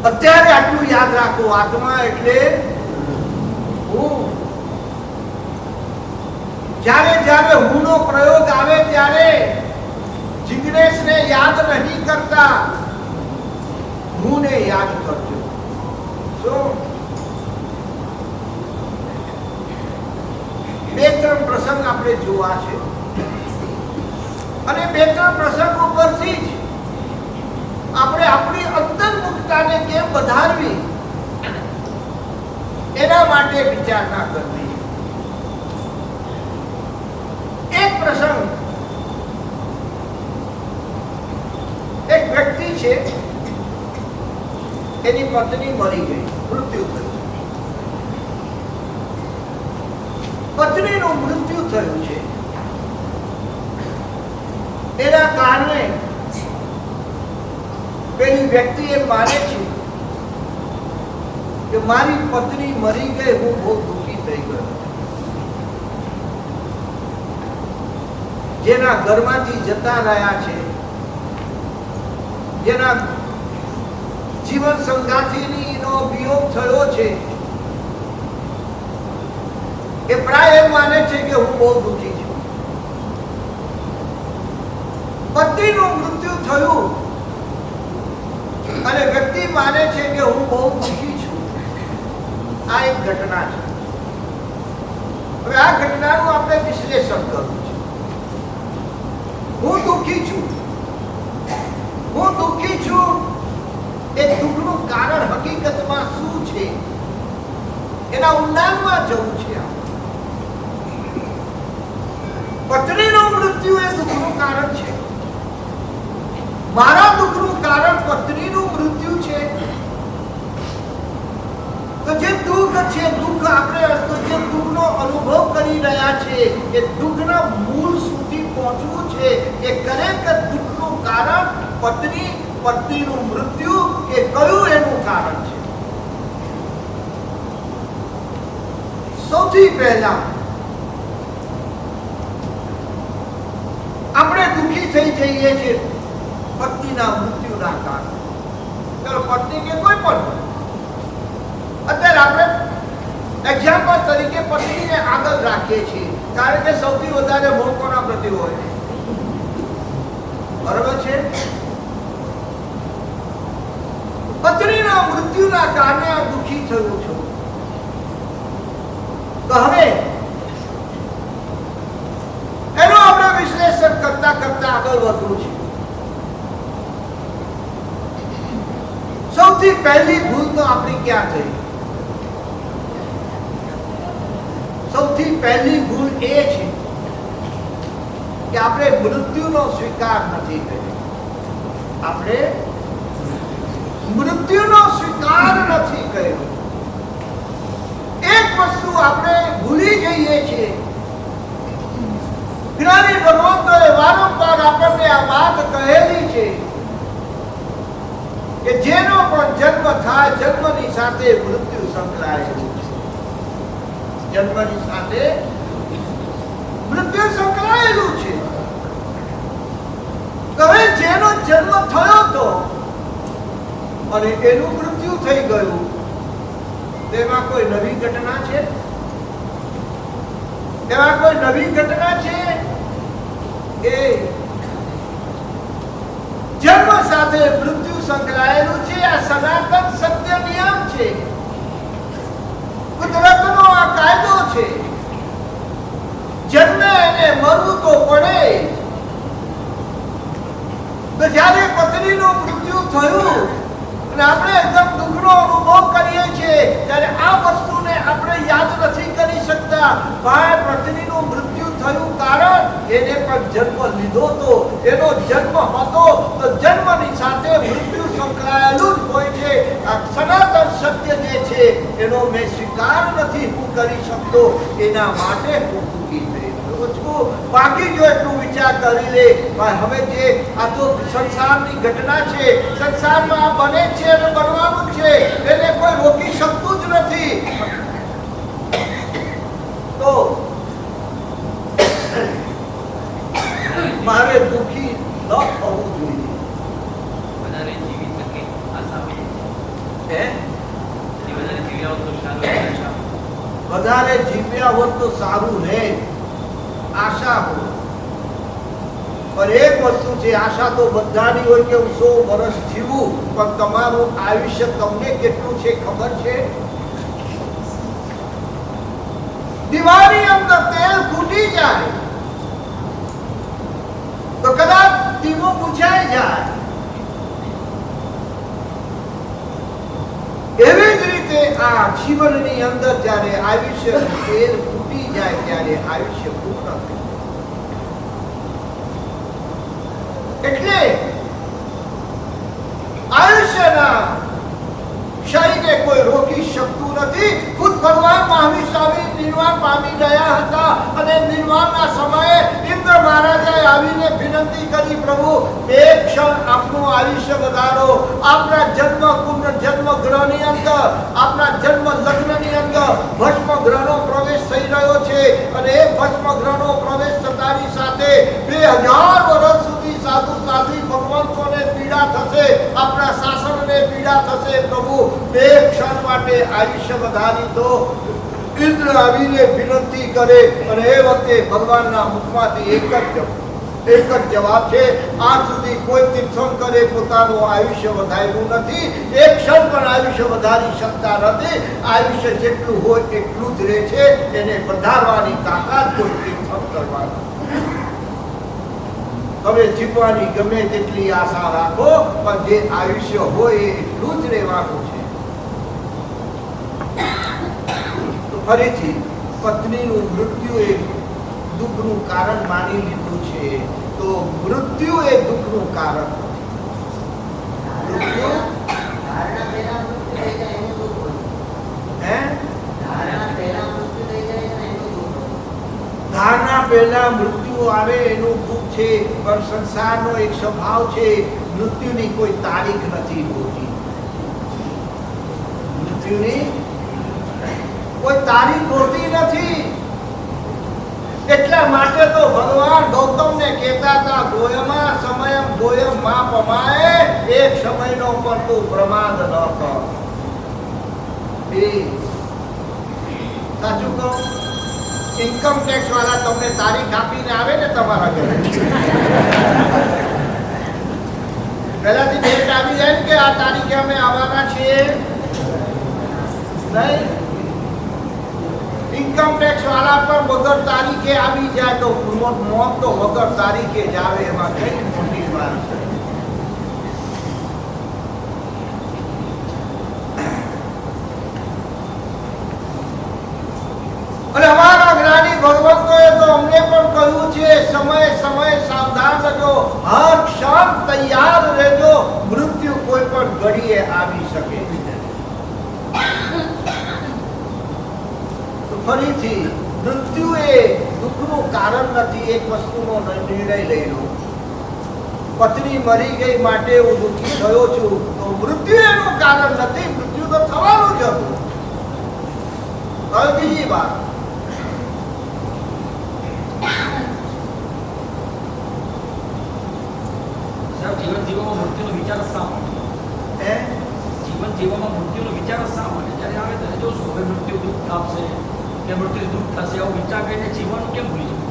Speaker 1: અત્યારે આટલું યાદ રાખો. આત્મા એટલે હું. જ્યારે જ્યારે હું નો પ્રયોગ આવે ત્યારે જિગ્નેશને યાદ નહીં કરતા, હું ને યાદ કરજો. શું? બે ત્રણ પ્રસંગ આપણે જોવા છે અને બે ત્રણ પ્રસંગ ઉપરથી જ આપણે આપણી અંતર્મુખતાને કેમ વધારવી એના માટે વિચારણા કરવી. એક પ્રસંગ, એક વ્યક્તિ છે, એની પત્ની મરી ગઈ, મૃત્યુ થયું. પત્નીનું મૃત્યુ થયું છે. એના કારણે પેલી વ્યક્તિ એ માને છે કે મારી પત્ની મરી ગઈ, હું બહુ દુઃખી થઈ ગયો. જેના ઘરમાંથી જતા રહ્યા છે, જેના જીવન સંગાથીનો વિયોગ થયો છે, એ પ્રાય એમ માને છે કે હું બહુ દુઃખી છું. પત્નીનું મૃત્યુ થયું અને વ્યક્તિ માને છે કે હું બહુ દુઃખી છું. આ એક ઘટના છે. હવે આ ઘટનાનું આપણે વિશ્લેષણ કરવું છે. હું દુઃખી છું, હું દુઃખી છું, એ દુઃખનું કારણ હકીકતમાં શું છે એના ઊંડાણમાં જવું છે. પત્નીનું મૃત્યુ એ દુઃખનું કારણ છે. મારા દુઃખનું કારણ પત્નીનું મૃત્યુ છે. તો જે દુઃખ છે, દુઃખ આપણે જે દુઃખનો અનુભવ કરી રહ્યા છે, એ દુઃખના મૂળ સુધી પહોંચવું છે. એ ખરેખર દુઃખનું કારણ પત્નીનું મૃત્યુ કે કયું એનું કારણ છે? સૌથી પહેલા આપણે દુઃખી થઈ જઈએ છીએ પત્નીના મૃત્યુના કારણે. ચલો, પત્ની કે કોઈ પણ, અત્યારે આપણે એક્ઝામ્પલ તરીકે પત્નીને આગળ રાખીએ છીએ, કારણ કે સૌથી વધારે મોહ કોના પ્રતિ હોય? બરોબર છે? પત્નીના મૃત્યુના કારણે આ દુઃખી થયું છું, તો હવે એનો આપણે વિશ્લેષણ કરતા કરતા આગળ વધવું છે. સૌથી પહેલી ભૂલ તો આપણી ક્યાં થઈ? સૌથી પહેલી ભૂલ એ છે કે આપણે મૃત્યુનો સ્વીકાર નથી કર્યો. આપણે મૃત્યુનો સ્વીકાર નથી કર્યો. એક વસ્તુ આપણે ભૂલી જઈએ છીએ. જ્ઞાની ભગવંતોએ વારંવાર આપણને આ વાત કહેલી છે કે જેનો પણ જન્મ થાય, જન્મની સાથે મૃત્યુ સંકળાયેલું છે. જન્મની સાથે મૃત્યુ સંકળાયેલું છે. હવે જેનો જન્મ થયો તો અને એનું મૃત્યુ થઈ ગયું, તેમાં કોઈ નવી ઘટના છે? તેમાં કોઈ નવી ઘટના છે? એ જન્મ સાથે મૃત્યુ સંકળાયેલું છે. આ સનાતન સત્ય નિયમ છે, કુદરતનો આ કાયદો છે. જન્મે અને મરવું તો પડે. તો જ્યારે પત્નીનું મૃત્યુ થયું અને આપણે એકદમ દુઃખનો અનુભવ કરીએ છીએ, ત્યારે આ વસ્તુને આપણે યાદ નથી કરી શકતા. ભાઈ, પત્નીનું મૃત્યુ થયું કારણ એને પણ જન્મ લીધો તો, એનો જન્મ હતો તો જન્મની સાથે મૃત્યુ સંકળાયેલું જ હોય છે. આ સનાતન સત્ય જે છે એનો મેં સ્વીકાર નથી હું કરી શકતો, એના માટે હું દુઃખી થઈ રહ્યો છું. બાકી જો એટલું વિચાર કરી લે, હવે જે આ તો સંસારની ઘટના છે, સંસારમાં આ બને છે અને બનવાનું છે, એને કોઈ રોકી શકતું જ નથી. તો મારે દુઃખી ન થવું જોઈએ.
Speaker 2: વધારે જીવી શકે આશા હોય.
Speaker 1: હે?
Speaker 2: વધારે જીવ્યા હોત તો સારું.
Speaker 1: વધારે જીવ્યા હોત તો સારું રહે, આશા હોય. પણ એક વસ્તુ છે, આશા તો બધાની હોય કે હું 100 વર્ષ જીવું, પણ તમારું આયુષ્ય તમને કેટલું છે ખબર છે? દીવાની અંદર તેલ ફૂટી જાય તો કદાચ દીવો બુઝાઈ જાય. એવી જ રીતે આ જીવનની અંદર જ્યારે આયુષ્ય તેલ ફૂટી જાય ત્યારે આયુષ્ય પૂર્ણ થઈ જાય. એટલે આયુષ્યના ક્ષયને કોઈ રોકી શકતું નથી. ખુદ ભગવાન મહાવીર સ્વામી નિર્વાણ પામી ગયા હતા અને નિર્વાણના સમયે ઇન્દ્ર મહારાજાએ આવીને વિનંતી કરી, પ્રભુ બે ક્ષણ આપનું આયુષ્ય વધારો. આપના જન્મ કુંડ જન્મ ગ્રહની અંદર, આપના જન્મ લગ્નની અંદર ભસ્મ ગ્રહનો પ્રવેશ થઈ રહ્યો છે અને એ ભસ્મ ગ્રહનો પ્રવેશ થતાની સાથે 2000 વર્ષ સુધી સાધુ સાધ્વી ભગવંતોને પીડા થશે, આપણા શાસનને પીડા થશે. પ્રભુ બે ક્ષણ માટે આયુષ્ય વધારી દો. ઇન્દ્ર આવીને વિનંતી કરે અને એ વખતે ભગવાનના મુખમાંથી એક જ જવાબ છે, આજ સુધી કોઈ તીર્થંકરે પોતાનું આયુષ્ય વધાર્યું નથી, એક ક્ષણ પણ આયુષ્ય વધારી શકતા નથી. આયુષ્ય જેટલું હોય એટલું જ રહે છે, એને વધારવાની તાકાત કોઈ તીર્થંકર નથી. તમે જીવવાની ગમે તેટલી આશા રાખો, પણ જે આયુષ્ય હોય એ એટલું જ રહેવાનું છે. ફરીથી પત્નીનું મૃત્યુ એ દુઃખનું કારણ માની લીધું છે, તો મૃત્યુ એ દુઃખનું કારણ નથી. ધારણા પહેલા મૃત્યુ આવે એનું દુઃખ છે, પણ સંસારનો એક સ્વભાવ છે, મૃત્યુની કોઈ તારીખ નથી હોતી. મૃત્યુની કોઈ તારીખ હોતી નથી. એટલા માટે તો ભગવાન ગૌતમને કહેતા હતા, ગોયમા સમયમ ગોયમ માં પમાય, એક સમયનો પણ તું પ્રમાદ ન કર. સાચું કહું, ઇન્કમ ટેક્સ વાળા તમને તારીખ આપીને આવે ને તમારા ઘરે, પહેલાથી ડેટ આવી જાય ને કે આ તારીખે અમે આવવાના છીએ નહીં. ઇન્કમ ટેક્સ વાળા પણ વગર તારીખે આવી જાય તો મોત તો વગર તારીખે જ આવે, એમાં કઈ મોટી વાત છે. અને અમારા જ્ઞાની ભગવંતોએ તો અમને પણ કહ્યું છે, સમય સમય સાવધાન રહેજો, હર ક્ષણ તૈયાર રહેજો, મૃત્યુ કોઈ પણ ઘડીએ આવી શકે. તો ફરીથી મૃત્યુ એ દુઃખનું કારણ નથી. એક વસ્તુનો નિર્ણય લઈ લો, પત્ની મરી ગઈ માટે હું દુઃખી થયો છું, તો મૃત્યુ એનું કારણ નથી. મૃત્યુ તો થવાનું જ હતું. હવે બીજી વાત,
Speaker 2: જીવન જીવવામાં મૃત્યુનો વિચાર શા માટે? જીવન જીવવામાં મૃત્યુનો વિચાર શા માટે? જ્યારે આવે ત્યારે જોશું હવે મૃત્યુ દુઃખ આપશે કે મૃત્યુ દુઃખ થશે, આવો વિચાર કરીને જીવન કેમ ભૂલી જવું?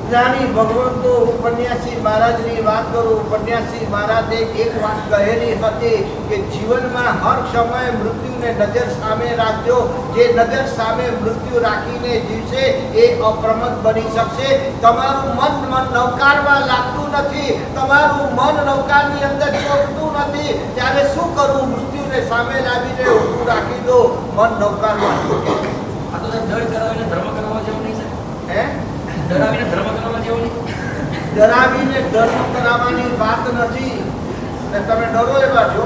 Speaker 1: જ્ઞાની ભગવંતો, ઉપન્યાસી મહારાજની વાત કરું. ઉપન્યાસી મહારાજે એક વાત કહેલી હતી કે જીવનમાં હર સમયે મૃત્યુને નજર સામે રાખજો. જે નજર સામે મૃત્યુ રાખીને જીવશે એ અપ્રમદ બની શકશે. તમારું મન નૌકારમાં લાગતું નથી, તમારું મન નૌકાની અંદર ચોટતું નથી, ત્યારે શું કરવું? મૃત્યુને સામે લાવીને ઊભું રાખી દો, મન નૌકારમાં ચોટે.
Speaker 2: આ તો ડર કરાવીને ધર્મ કરવા જેવું નહીં છે. ડરાવીને ધર્મ કરવા જેવું નહીં.
Speaker 1: ડરાવીને ધર્મ કરાવવાની વાત નથી. તમે ડરો એવા છો.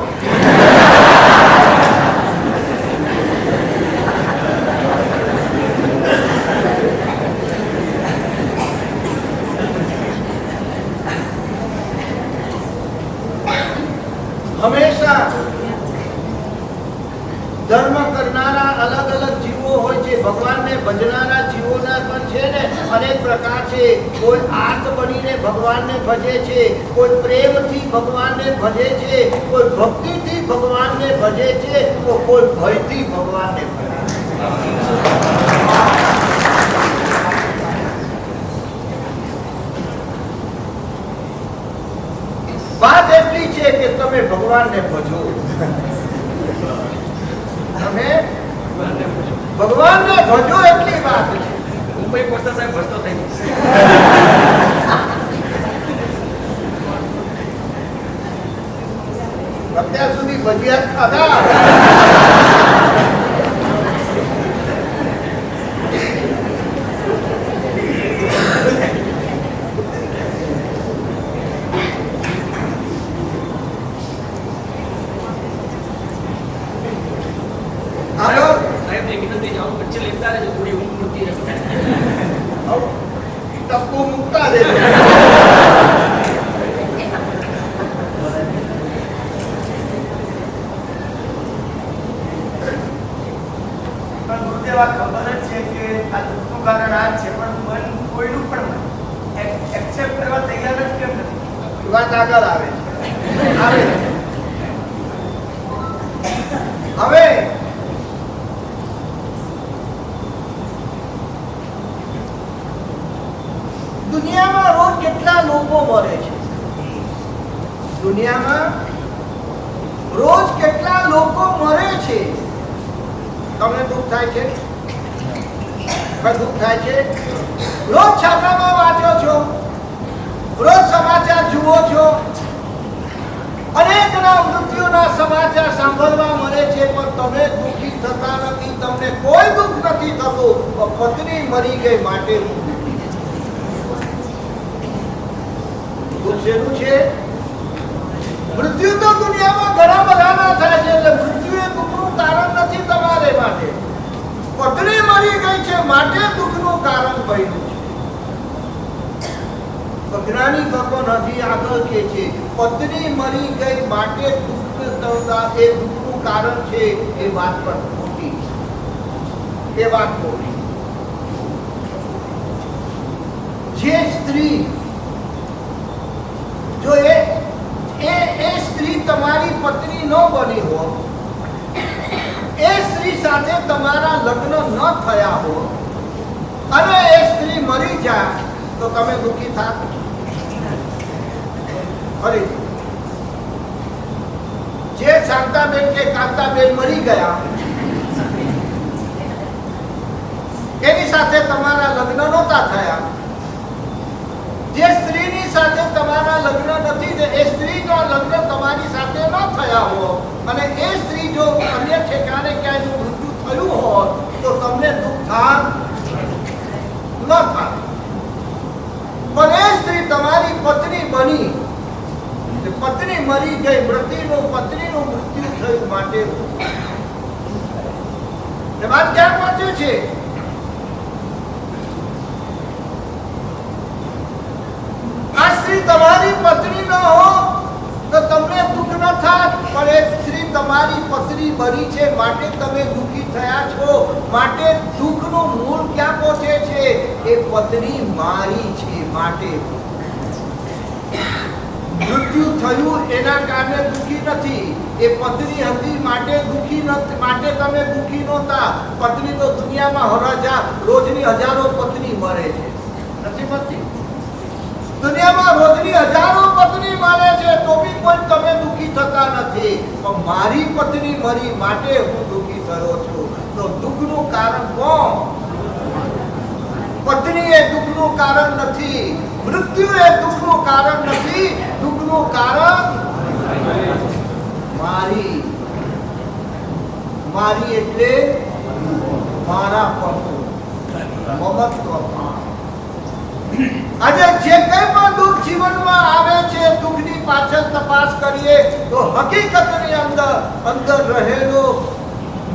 Speaker 1: હંમેશા ધર્મ કરનારા અલગ અલગ જીવો હોય છે. ભગવાનને ભજનારા જીવોના પણ છે ને અનેક પ્રકાર છે. કોઈ આર્ત બનીને ભગવાનને ભજે છે, કોઈ પ્રેમથી ભગવાનને ભજે છે, કોઈ ભક્તિથી ભગવાનને ભજે છે, તો કોઈ ભયથી ભગવાનને ભજે છે. વાત એટલી છે કે તમે ભગવાનને ભજો, તમે ભગવાનને ભજો, એટલી વાત છે.
Speaker 2: મુંબઈ પહોંચતા સાહેબ ભજતો થઈ ગયો.
Speaker 1: અત્યાર સુધી ભજીયા ખાધા. ટપ્પુ મૂકતા દે.
Speaker 3: ગુરુદેવ, ખબર જ છે કે આ દુઃખનું કારણ આ જ છે, પણ મન કોઈનું પણ મન એક્સેપ્ટ કરવા તૈયાર જ કેમ નથી?
Speaker 1: વાત આગળ આવે છે, આવે છે. હવે દુનિયામાં રોજ કેટલા લોકો મરે છે? દુનિયામાં રોજ કેટલા લોકો મરે છે? તમને દુઃખ થાય છે? દુઃખ થાય છે? રોજ છાપામાં વાંચો છો, રોજ સમાચાર જુઓ છો, અનેકના મૃત્યુના સમાચાર સાંભળવા મળે છે, પણ તમે દુઃખી થતા નથી. તમને કોઈ દુઃખ નથી થતું. પત્ની મરી ગઈ માટે દુઃખ શેનું છે? મૃત્યુ તો દુનિયામાં ઘણા બધાના થાય છે, એટલે મૃત્યુ એ દુઃખનું કારણ નથી તમારે માટે. પત્ની મરી ગઈ છે માટે દુઃખનું કારણ બન્યું છે. જ્ઞાની ભગવાન હજી આગળ કે છે, પત્ની મરી ગઈ માટે દુઃખ એ દુઃખનું કારણ છે. એ વાત પણ ખોટી છે. એ વાત ખોટી. જે સ્ત્રી જો એ સ્ત્રી તમારી પત્ની ન બની હોય, એ સ્ત્રી સાથે તમારા લગ્ન ન થયા હો અને એ સ્ત્રી મરી જાય તો તમે દુઃખી થાત? ફરીથી, જે શાંતાબેન કે કાંતાબેન મરી ગયા એની સાથે તમારા લગ્ન નહોતા થયા, જે સ્ત્રીની સાથે તમારા લગ્ન નથી, એ સ્ત્રીના લગ્ન તમારી સાથે ન થયા હો અને એ સ્ત્રી જો અન્ય ઠેકાણે ક્યાંય મૃત્યુ થયું હોત તો તમને દુઃખ થાત? ન થાત. પણ એ સ્ત્રી તમારી પત્ની બની, પત્ની મરી ગઈ, પત્નીનું મૃત્યુ થયું માટે વાત ક્યાં પહોંચ્યું છે? આ સ્ત્રી તમારી પત્ની ન હો તો તમને દુઃખ ન થાત, પણ એ સ્ત્રી તમારી પત્ની બની છે માટે તમે દુઃખી થયા છો. માટે દુઃખનું મૂળ ક્યાં પહોંચે છે? એ પત્ની મારી છે માટે. મૃત્યુ થયું એના કારણે દુઃખી નથી, એ પત્ની હતી માટે દુઃખી નથી, માટે તમે દુઃખી નહોતા. પત્ની તો દુનિયામાં રોજની હજારો પત્ની મરે છે, નથી મરતી? દુનિયામાં રોજની હજારો પત્ની મરે છે તો બી કોઈ તમે દુઃખી થતા નથી. પણ મારી પત્ની મરી માટે હું દુઃખી થયો છું. તો દુઃખનું કારણ કોણ? પત્ની એ દુઃખનું કારણ નથી, મૃત્યુ એ દુઃખનું કારણ નથી. દુઃખનું કારણ મારી. મારી એટલે મારા પણ મમત્વ. આજે જે કઈ પણ દુઃખ જીવનમાં આવે છે, દુઃખની પાછળ તપાસ કરીએ તો હકીકતની અંદર રહેલો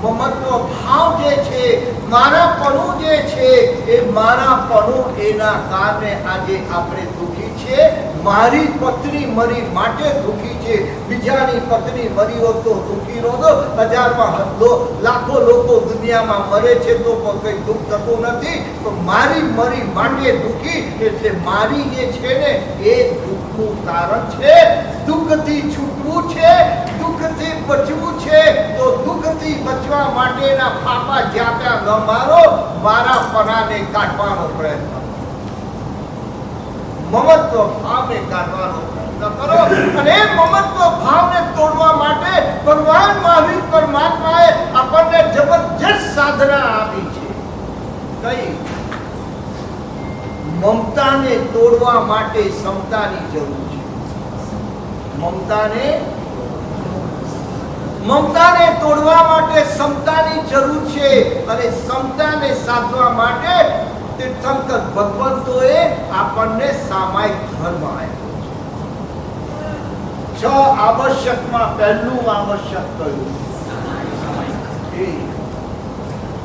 Speaker 1: મમત્વ ભાવ જે છે, મારાપણું જે છે, એ મારાપણું એના કારણે આજે આપણે દુઃખી છે. મારી પત્ની મરી માટે દુઃખી છે, બીજાની પત્ની મરી હોત તો દુઃખી નહોતો. હજારમાં લાખો લોકો દુનિયામાં મરે છે તો કઈ દુઃખ થતું નથી. તો મારી મરી માટે દુઃખી, એટલે મારી જે છે ને એ દુઃખનું કારણ છે. દુઃખથી છૂટવું છે, દુઃખથી બચવું છે, તો દુઃખથી બચવા માટેના ફાફા જ્યાં ત્યાં ન મારો, મારા પરાને કાઢવાનો પ્રયત્ન, મમત્વ ભાવને કાઢવાનો પ્રયત્ન કરો. અને એ મમત્વ ભાવને તોડવા માટે ભગવાન મહાવીર પરમાત્માએ આપણને જબરજસ્ત સાધના આપી છે. કઈ? મમતાને તોડવા માટે સમતાની જરૂર છે. મમતાને તોડવા માટે સમતાની જરૂર છે. અને સમતાને સાધવા માટે તીર્થંકર ભગવંતોએ આપણને સામાયિક ધર્મ આપ્યો છે. 6 આવશ્યકમાં પહેલું આવશ્યક કયું?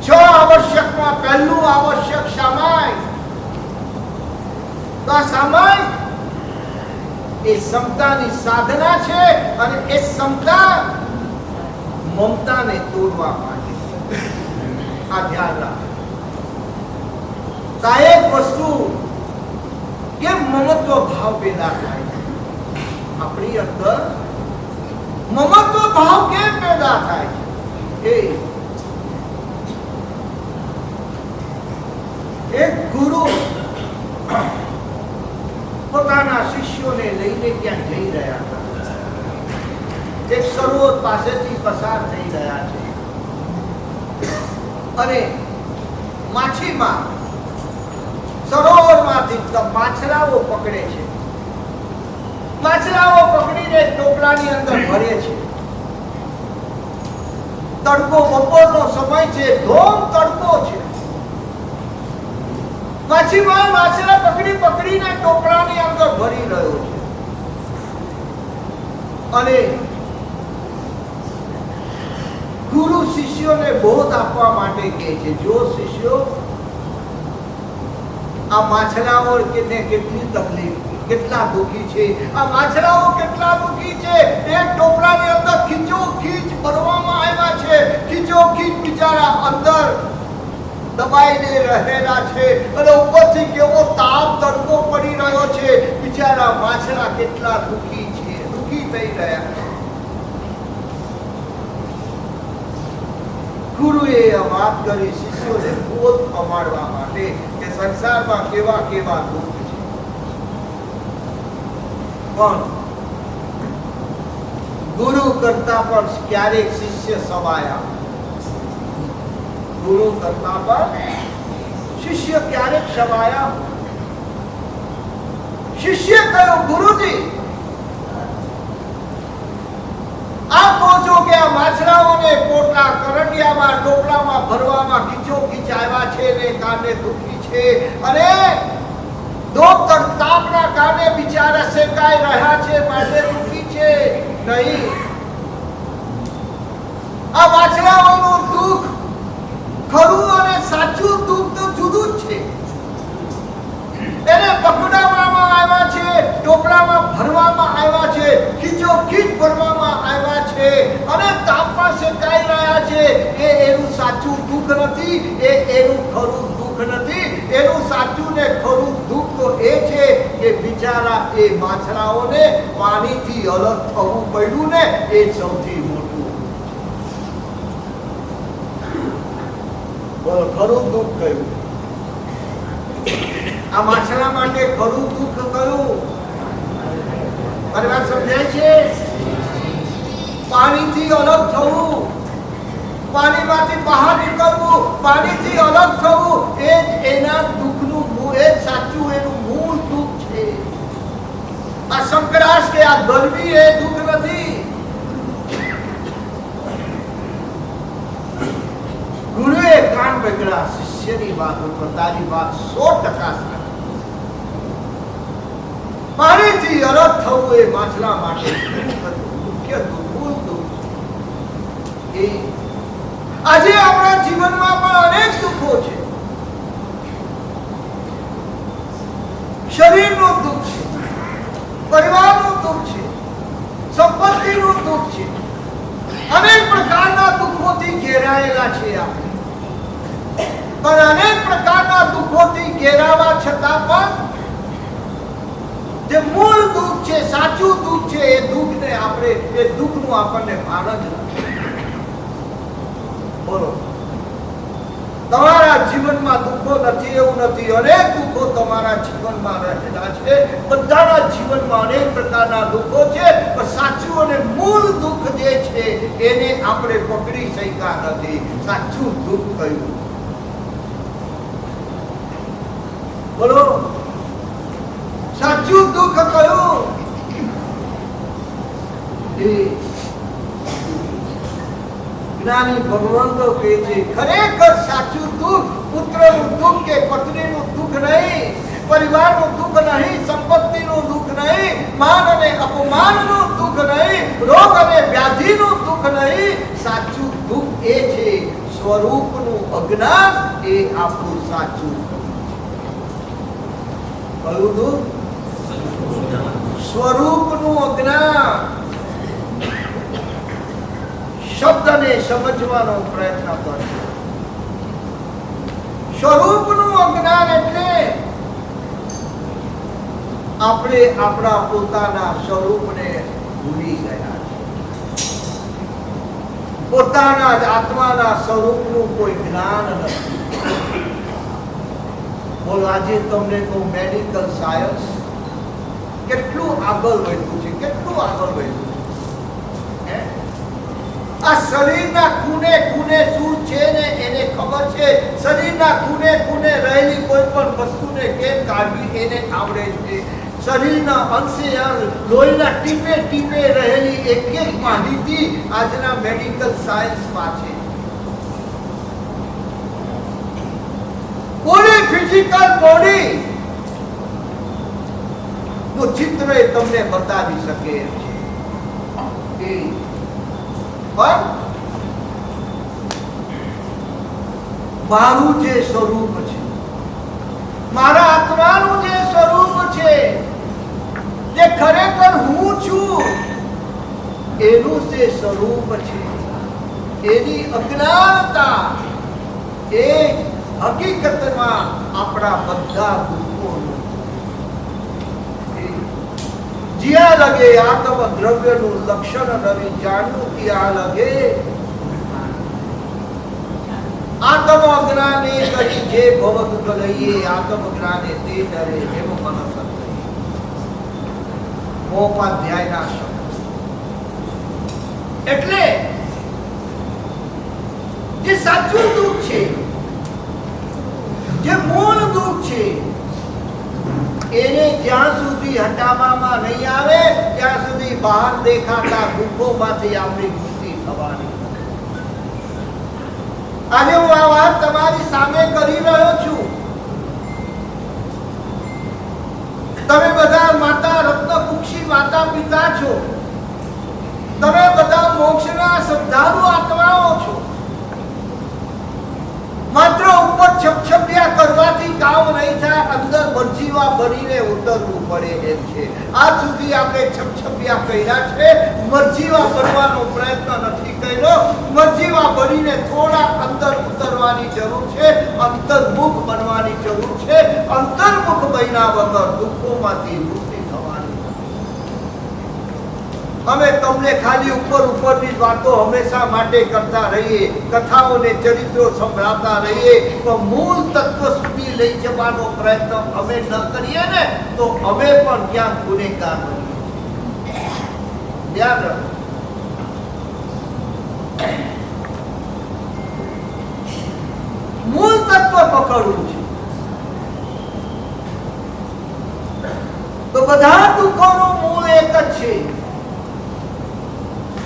Speaker 1: 6 આવશ્યકમાં પહેલું આવશ્યક સામાયિક. તો આ સામાયિક એ સમતાની સાધના છે. અને એ સમતા મમતાને તોડવા માટે. આ ધ્યાન રાખો. એક વસ્તુ કેમ મમત્વ ભાવ પેદા થાય છે આપણી અંદર? મમત્વ ભાવ કેમ પેદા થાય છે? એક ગુરુ પોતાના શિષ્યોને લઈને ક્યાં જઈ રહ્યા હતા. એક સરોવર પાસેથી પસાર થઈ રહ્યા છે અને માછીમાર સરોવરમાંથી માછલાઓ પકડે છે. માછલાઓ પકડીને ટોપલાની અંદર ભરે છે. તડકો બપોરનો સમય છે, ધોમ તડકો છે. માછીમાર માછલા પકડીને ટોપલાની અંદર ભરી રહ્યો છે. અને ગુરુ શિષ્યોને બોધ આપવા માટે કહે છે, જો શિષ્યો, આ માછલાઓ કેટલી તકલીફ, કેટલા દુઃખી છે. આ માછલાઓ કેટલા દુઃખી છે. એક ટોપલાની અંદર ખીચોખીચ ભરવામાં આવ્યા છે. ખીચોખીચ બિચારા અંદર દબાઈને રહેલા છે અને ઉપરથી કેવો તાપ તડકો પડી રહ્યો છે. બિચારા માછલા કેટલા દુઃખી છે, દુઃખી થઈ રહ્યા છે. ગુરુએ આ વાત કરી શિષ્યોને બોધ પમાડવા માટે કે સંસારમાં કેવા કેવા દુઃખ છે. પણ ગુરુ કરતા પણ ક્યારેક શિષ્ય સવાયા. ગુરુ કરતા પણ શિષ્ય ક્યારેક સવાયા. શિષ્ય કહ્યું, ગુરુજી, આપ કહો છો કે આ માછલાઓને પોટલા કરંડિયામાં ટોપલામાં ભરવામાં ખીચોખીચ આવ્યા છે ને કારણે દુઃખી છે, અને તાપના કારણે બિચારા શેકાઈ રહ્યા છે માટે દુઃખી છે. નહીં, આ માછલાઓનું દુઃખ ખરું અને સાચું દુઃખ તો જુદું જ છે. એને પકડવામાં આવ્યા છે, ટોપલામાં ભરવામાં આવ્યા છે, ખીચોખીચ ભરવામાં આવ્યા છે અને તાપમાં શેકાઈ રહ્યા છે. એ એનું સાચું દુઃખ નથી, એ એનું ખરું દુઃખ નથી. એનું સાચું ને ખરું દુઃખ તો એ છે કે બિચારા એ માછલાઓને પાણીથી અલગ થવું પડ્યું ને, એ સૌથી મોટું. બોલો, ખરું દુઃખ કયું? આ માછલા માટે ખરું દુઃખ કયું? મારી વાત સમજાય છે? પાણીથી અલગ થવું, પાણીમાંથી બહાર નીકળવું, પાણીથી અલગ થવું, એ જ એના દુઃખનું મૂળ, એ જ સાચું એનું મૂળ દુઃખ છે. આ સંકરાશ કે આ ગરમી એ દુઃખ નથી. ગુરુએ કાન પકડ્યા શિષ્યની વાત ઉપર. તારી વાત 100% પાણીથી અલગ થવું એ માછલા માટે મુખ્ય મૂળ દુઃખ છે. આજે આપણા જીવનમાં પણ અનેક દુઃખો છે. શરીરનું દુઃખ છે, પરિવારનું દુઃખ છે, સંપત્તિનું દુઃખ છે, અનેક પ્રકારના દુઃખોથી ઘેરાયેલા છે આપણે. પણ અનેક પ્રકારના દુઃખોથી ઘેરાવા છતાં પણ જે મૂળ દુઃખ છે, સાચું દુઃખ છે, એ દુઃખને આપણે, એ દુઃખનું આપણને ભાન જ નથી. બોલો, તમારા જીવનમાં દુઃખો નથી એવું નથી. અનેક દુઃખો તમારા જીવનમાં રહેલા છે. બધાના જીવનમાં અનેક પ્રકારના દુઃખો છે, પણ સાચું અને મૂળ દુઃખ જે છે એને આપણે પકડી શક્યા નથી. સાચું દુઃખ કયું? બોલો, સાચું દુઃખ કયું? જ્ઞાની ભગવંતો કહે છે, ખરેખર સાચું દુઃખ પુત્રનું દુઃખ કે પત્નીનું દુઃખ નહીં, પરિવારનું દુઃખ નહીં, સંપત્તિનું દુઃખ નહીં, માન અને અપમાનનું દુઃખ નહીં, રોગ અને વ્યાધિનું દુઃખ નહીં. સાચું દુઃખ એ છે સ્વરૂપનું અજ્ઞાન. એ આપણું સાચું કયું દુઃખ? સ્વરૂપનું અજ્ઞાન. શબ્દને સમજવાનો પ્રયત્ન કરજો. સ્વરૂપનું અજ્ઞાન એટલે આપણે આપણા પોતાના સ્વરૂપને ભૂલી ગયા છે. પોતાના જ આત્માના સ્વરૂપનું કોઈ જ્ઞાન નથી. બોલો, આજે તમને કહું, મેડિકલ સાયન્સ કેટલું આગળ વધ્યું છે, કેટલું આગળ વધ્યું છે. આ શરીરના ખૂણે ખૂણે શું છે ને એને ખબર છે. શરીરના ખૂણે ખૂણે રહેલી કોઈ પણ વસ્તુને કેમ કાઢવી એને આવડે છે. શરીરના અંશે લોહીના ટીપે ટીપે રહેલી એક એક માહિતી આજના મેડિકલ સાયન્સમાં છે. પૂરી ફિઝિકલ બોડી નું ચિત્ર તમને બતાવી શકે એમ છે. પણ મારું જે સ્વરૂપ છે, મારા આત્માનું જે સ્વરૂપ છે, જે ખરેખર હું છું, એનું જે સ્વરૂપ છે, એની અજ્ઞાનતા એ હકીકતમાં આપણા બધા દુઃખોનું જ્યાં લગે આત્મ દ્રવ્યનું લક્ષણ નવી જાણવું ત્યાં લગે કરી જે ભવ દુઃખ લઈએ આત્મ જ્ઞાને તે ડરે એવો મન સત્ય મોપાધ્યાયના શબ્દ એટલે જે સાચું દુઃખ છે જે મૂળ દુઃખ છે એને જ્યાં સુધી હટાવવામાં નહીં આવે ત્યાં સુધી બહાર દેખાતા દુઃખોમાંથી આપણી મુક્તિ થવાની. આજે હું આ વાત તમારી સામે કરી રહ્યો છું. તમે બધા માતા રત્નકુક્ષી માતા પિતા છો. તમે બધા મોક્ષના શ્રદ્ધાળુ આત્માઓ છો. માત્ર ઉપર છપછપિયા કરવાથી કામ નહીં થાય, અંદર મરજીવા ભરીને ઉતરવું પડે એમ છે. આજ સુધી આપણે છપછપિયા કર્યા છે, મરજીવા બનવાનો પ્રયત્ન નથી કર્યો. મરજીવા ભરીને થોડા અંદર ઉતરવાની જરૂર છે, અંતર્મુખ બનવાની જરૂર છે. અંતર્મુખ બન્યા વગર દુઃખોમાંથી મુક્તિ થવાની. અમે તમને ખાલી ઉપરની વાતો હંમેશા માટે કરતા રહીએ, કથાઓને ચરિત્રો સંભળાવતા રહીએ, તો મૂળ તત્વ સુધી લઈ જવાનો પ્રયત્ન અમે ન કરીએ ને તો અમે પણ ક્યાંક ગુનેગાર બનીએ. ધ્યાન રાખો. મૂળ તત્વ પકડવું છે તો બધા દુઃખોનું મૂળ એક જ છે.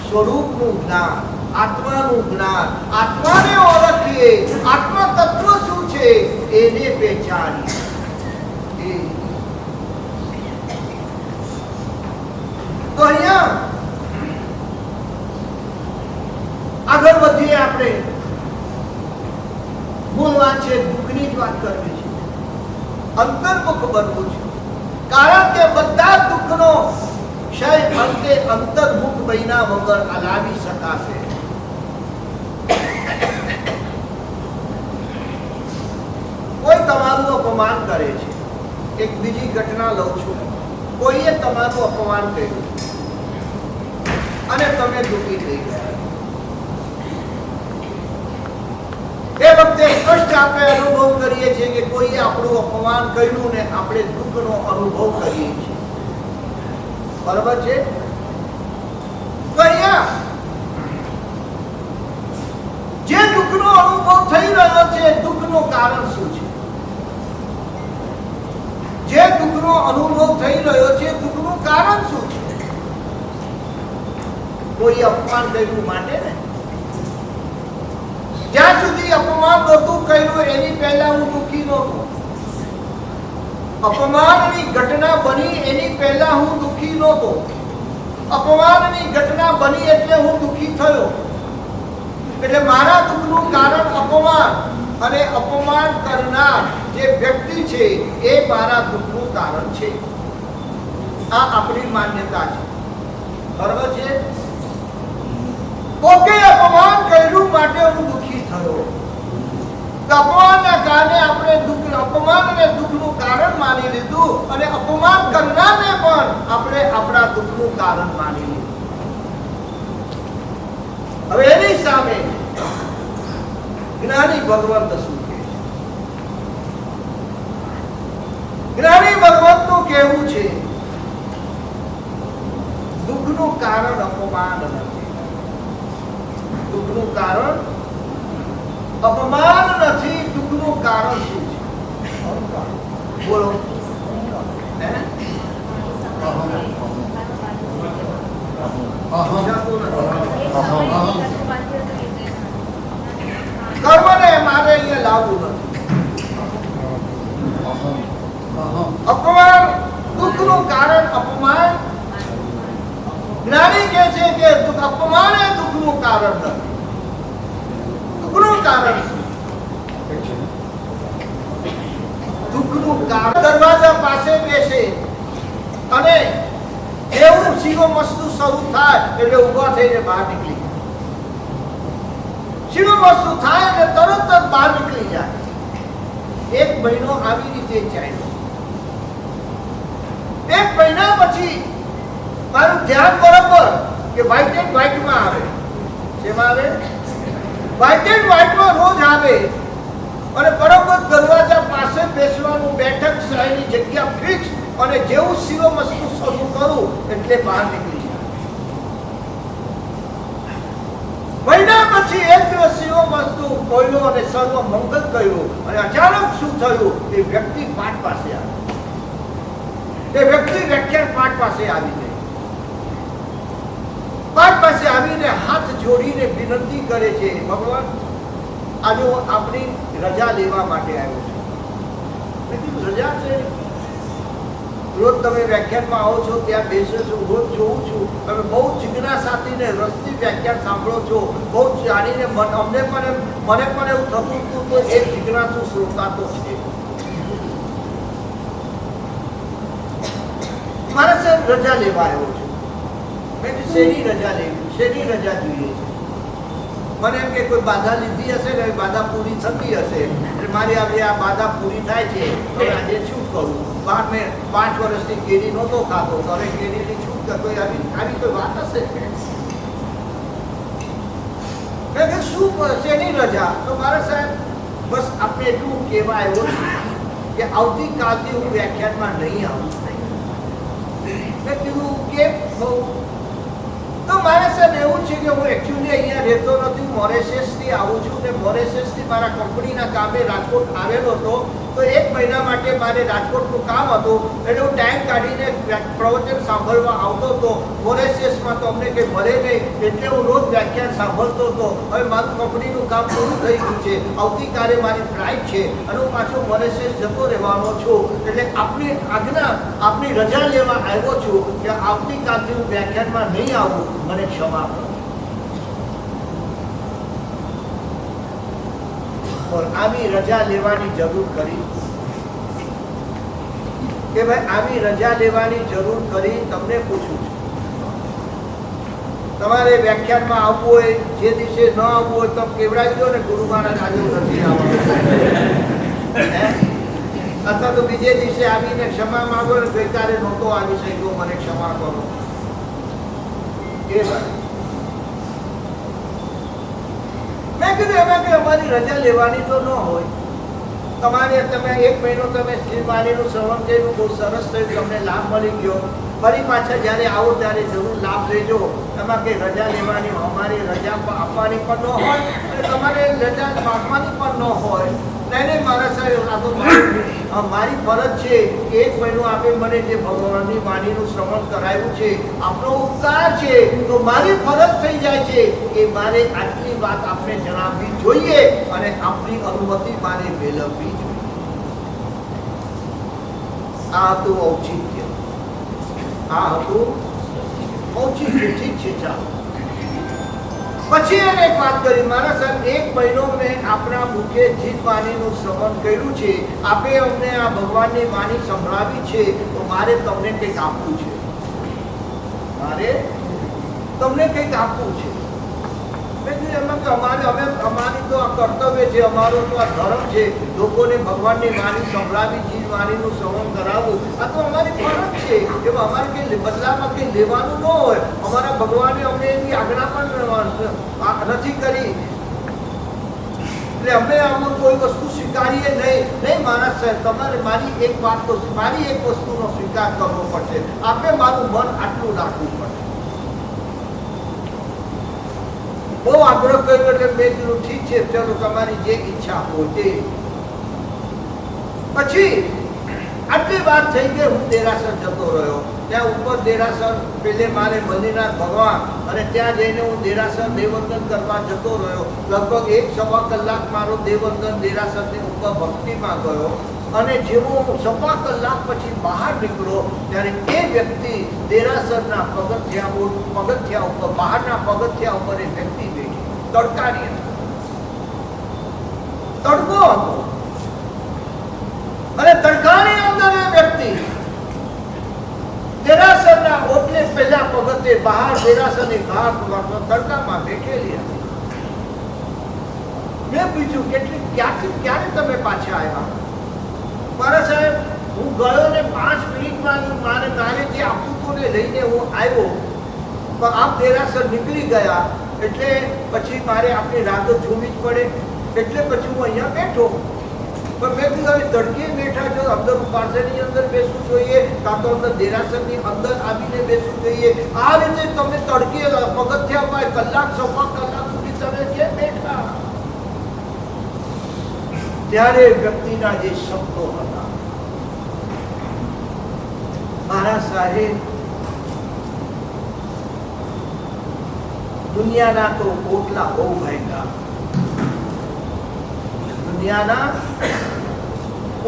Speaker 1: સ્વરૂપનું જ્ઞાન, આત્માનું જ્ઞાન. આત્માને ઓળખીએ, આત્મા તત્વ શું છે એને પહેચાનીએ. તો અહીંયા આગળ વધીએ. આપણે મૂળ વાત છે, દુઃખની જ વાત કરવી છે. અંતર્મુખ બનવું છે. કારણ કે બધા દુઃખનો ક્ષય અંતે અંતર્મુખ બન્યા વગર લાવી શકાશે. કોઈ તમારું અપમાન કરે છે. એક બીજી ઘટના લઉં છું. કોઈએ તમારું અપમાન કર્યું અને તમે દુઃખી થઈ ગયા. એ વખતે કષ્ટ આપણે અનુભવ કરીએ છીએ કે કોઈએ આપણું અપમાન કર્યું ને આપણે દુઃખનો અનુભવ કરીએ છીએ. બરાબર છે? તો અહીંયા જે દુઃખનો અનુભવ થઈ રહ્યો છે, દુઃખનું કારણ શું છે? જે દુઃખનો અનુભવ થઈ રહ્યો છે, દુઃખનું કારણ શું છે? કોઈ અપમાન કર્યું માટે ને. જ્યાં સુધી અપમાન નહોતું કર્યું એની પહેલા હું દુઃખી નહોતો. અપમાનની ઘટના બની એની પહેલા હું દુઃખી નહોતો. અપમાનની ઘટના બની એટલે હું દુઃખી થયો. એટલે મારા દુઃખનું કારણ અપમાન અને અપમાન કરનાર જે વ્યક્તિ છે એ મારા દુઃખનું કારણ છે. આ આપણી માન્યતા છે. બરાબર છે? કોકે અપમાન કર્યું માટે હું દુઃખી થયો. અપમાનના કારણે આપણે અપમાન અને દુઃખનું કારણ માની લીધું અને અપમાન કરનારને પણ આપણે આપણા દુઃખનું કારણ માની લીધું. હવે એની સામે જ્ઞાની ભગવંત શું કહે છે? જ્ઞાની ભગવંતનું કહેવું છે દુઃખનું કારણ અપમાન નથી. દુઃખનું કારણ અપમાન નથી. દુઃખનું કારણ શું છે? બોલો. કર્મને મારે અહીંયા લાવવું નથી. અપમાન દુઃખનું કારણ અપમાન. જ્ઞાની કહે છે કે અપમાન એ દુઃખનું કારણ નથી. દુઃખનું કારણ દુઃખનું કારણ દરવાજા પાસે બેસે અને એવું શીરો મસ્તુ શરૂ થાય એટલે ઉભા થઈને બહાર નીકળી જાય. શીરો મસ્તુ થાય એટલે તરત જ બહાર નીકળી જાય. એક મહિનો આવી રીતે ચાલ્યો. એક મહિના પછી મારું ધ્યાન બરાબર કે વ્હાઇટ એન્ડ વ્હાઇટમાં આવે. શેમાં આવે? વ્હાઇટ એન્ડ વ્હાઇટમાં રોજ આવે અને બરોબર દરવાજા પાસે બેસવાનું, બેઠક સહાયની જગ્યા ફિક્સ, અને જેવું શિવમસ્તુ શરૂ કરું એટલે બહાર નીકળી જાય. મહિના પછી એક દિવસ શિવમસ્તુ બોલ્યો અને સર્વ મંગલ કહ્યું, અને અચાનક શું થયું? એ વ્યક્તિ પાઠ પાસે આવી. એ વ્યક્તિ વ્યાખ્યાન પાઠ પાસે આવી ગઈ. પાઠ પાસે આવીને હાથ જોડીને વિનંતી કરે છે, ભગવાન આજે હું આપની રજા લેવા માટે આવ્યો છું. મેં કીધું રજા છે? રોજ તમે વ્યાખ્યાનમાં આવો છો, ત્યાં બેસો છો, રોજ જોઉં છું, તમે બહુ જિજ્ઞાસાથી ને રસથી વ્યાખ્યાન સાંભળો છો, બહુ જાણીને મને પણ એવું થતું હતું તો એ જિજ્ઞાસુ શ્રોતા તો છે. મારે સાહેબ રજા લેવા આવ્યો છું. મેં કીધું શેની રજા લેવી, શેની રજા જોઈએ છે? મને એમ કે કોઈ બાધા લીધી હશે ને, બાધા પૂરી થતી હશે એટલે મારી આવી આ બાધા પૂરી થાય છે, હવે આજે શું કરું? મેં 5 વર્ષથી કેરી નહોતો ખાતો, તો હવે કેરીની છૂટ કરતો, આવી કોઈ વાત હશે? મેં કે શું શેની રજા? તો મારા સાહેબ બસ આપણે એટલું કહેવા આવ્યો કે આવતીકાલથી હું વ્યાખ્યાનમાં નહીં આવું. મેં કીધું કેમ? તો મારે સાહેબ એવું છે કે હું એકચ્યુઅલી અહીંયા રહેતો નથી, મોરેશિયસથી આવું છું ને મોરેશિયસથી મારા કંપનીના કામે રાજકોટ આવેલો હતો. તો 1 મહિના માટે મારે રાજકોટનું કામ હતું એટલે હું ટાઈમ કાઢીને પ્રવચન સાંભળવા આવતો હતો. મોરેશિયસમાં તો અમને કંઈ મળે નહીં એટલે હું રોજ વ્યાખ્યાન સાંભળતો હતો. હવે મારું કંપનીનું કામ પૂરું થઈ ગયું છે, આવતીકાલે મારી ફ્લાઇટ છે અને હું પાછો મોરેશિયસ જતો રહેવાનો છું. એટલે આપની આજ્ઞા, આપની રજા લેવા આવ્યો છું કે આવતીકાલથી હું વ્યાખ્યાનમાં નહીં આવું, મને ક્ષમા કરો. આવી રજા લેવાની જરૂર કરી કે ભાઈ આવી રજા લેવાની જરૂર કરી? તમને પૂછું છું, તમારે વ્યાખ્યાનમાં આવવું હોય, જે દિવસે ન આવવું હોય તો કેવડાવી દો ને, ગુરુ મહારાજ આજે નથી આવવાનું, અથવા તો બીજે દિવસે આવીને ક્ષમા માંગો ને, ગઈકાલે નહોતો આવી શક્યો, મને ક્ષમા કરો. એ વાત મેં કીધું એમાં કે અમારી રજા લેવાની તો ન હોય. તમે 1 મહિનો તમે શ્રીવાણીનું શ્રવણ કર્યું, બહુ સરસ થયું, તમને લાભ મળી ગયો. ફરી પાછા જ્યારે આવો ત્યારે જરૂર લાભ લેજો. એમાં કંઈ રજા લેવાની, અમારી રજા આપવાની પણ ન હોય અને તમારે રજા માગવાની પણ ન હોય. નહીં મારા સાહેબ, આ તો મારી ફરજ છે કે 1 મહિનો આપે મને જે ભગવાનની વાણીનું શ્રવણ કરાવ્યું છે, આપણો ઉપકાર છે, તો મારી ફરજ થઈ જાય છે કે મારે આટલી વાત આપને જણાવવી જોઈએ અને આપની અનુમતિ મારે મેળવવી જોઈએ. આ હતું ઔચિત્ય. આ હતું ઔચિત્ય. ઠીક છે, ચાલો. પછી એને એક વાત કરી, મારા સાહેબ 1 મહિનો મેં આપણા મુખે જીત વાણીનું શ્રવણ કર્યું છે, આપે અમને આ ભગવાનની વાણી સંભળાવી છે, તો મારે તમને કંઈક આપવું છે. મારે તમને કંઈક આપવું છે. એમાં કે અમારી તો આ કર્તવ્ય છે, અમારો તો આ ધર્મ છે, લોકોને ભગવાનની વાણી સંભળાવી, જીત વાણીનું શ્રવણ કરાવવું, આ તો અમારી ફરજ છે. એમાં અમારે કંઈ બદલામાં કંઈ લેવાનું ન હોય. અમારા ભગવાને અમને એની આજ્ઞા પણ નથી કરી એટલે અમે આમાં કોઈ વસ્તુ સ્વીકારીએ નહીં. મારા સાહેબ, તમારે મારી એક વસ્તુનો સ્વીકાર કરવો પડશે. આપણે મારું મન આટલું રાખવું પડશે. બહુ આગ્રહ કર્યો એટલે મેં કીધું ઠીક છે, ચલો તમારી જે ઈચ્છા હોય તે. પછી આટલી વાત થઈ કે હું દેરાસર જતો રહ્યો. ત્યાં ઉપર દેરાસર પેલે મારે બદ્રીનાથ ભગવાન, અને ત્યાં જઈને હું દેરાસર દેવવંદન કરવા જતો રહ્યો. લગભગ 1-1.25 કલાક મારો દેવવંદન દેરાસરની ઉપર ભક્તિમાં ગયો. અને જેવો હું 1.25 કલાક પછી બહાર નીકળ્યો ત્યારે એ વ્યક્તિ દેરાસરના પગથિયા ઉપર, બહારના પગથિયા ઉપર એ વ્યક્તિ બેઠી, તડકાની અંદર. તડકો હતો અને તડકાની અંદર એ વ્યક્તિ દેરાસરના ઓટલે પહેલા પગથિયે બહાર, દેરાસરની બહાર તડકામાં બેઠેલી હતી. મેં પૂછ્યું ક્યારે તમે પાછા આવ્યા? મારા સાહેબ, હું ગયો ને 5 મિનિટમાં મારે જે આપવું હતું ને લઈને હું આવ્યો, પણ આપ દેરાસર નીકળી ગયા એટલે પછી મારે આપણી રાહ તો જોવી જ પડે. એટલે પછી હું અહીંયા બેઠો. પણ મેં કીધું તડકે બેઠા છો, અંદર પાર્સલની અંદર બેસવું જોઈએ, કાં તો અંદર દેરાસરની અંદર આવીને બેસવું જોઈએ. આ રીતે તમે તડકે પગથિયા પર કલાક સવા કલાક સુધી તમે કેમ બેઠા? ત્યારે વ્યક્તિના જે શબ્દો હતા, મારા સાહેબ દુનિયાના તો ઓટલા બહુ ભાગ્યા, દુનિયાના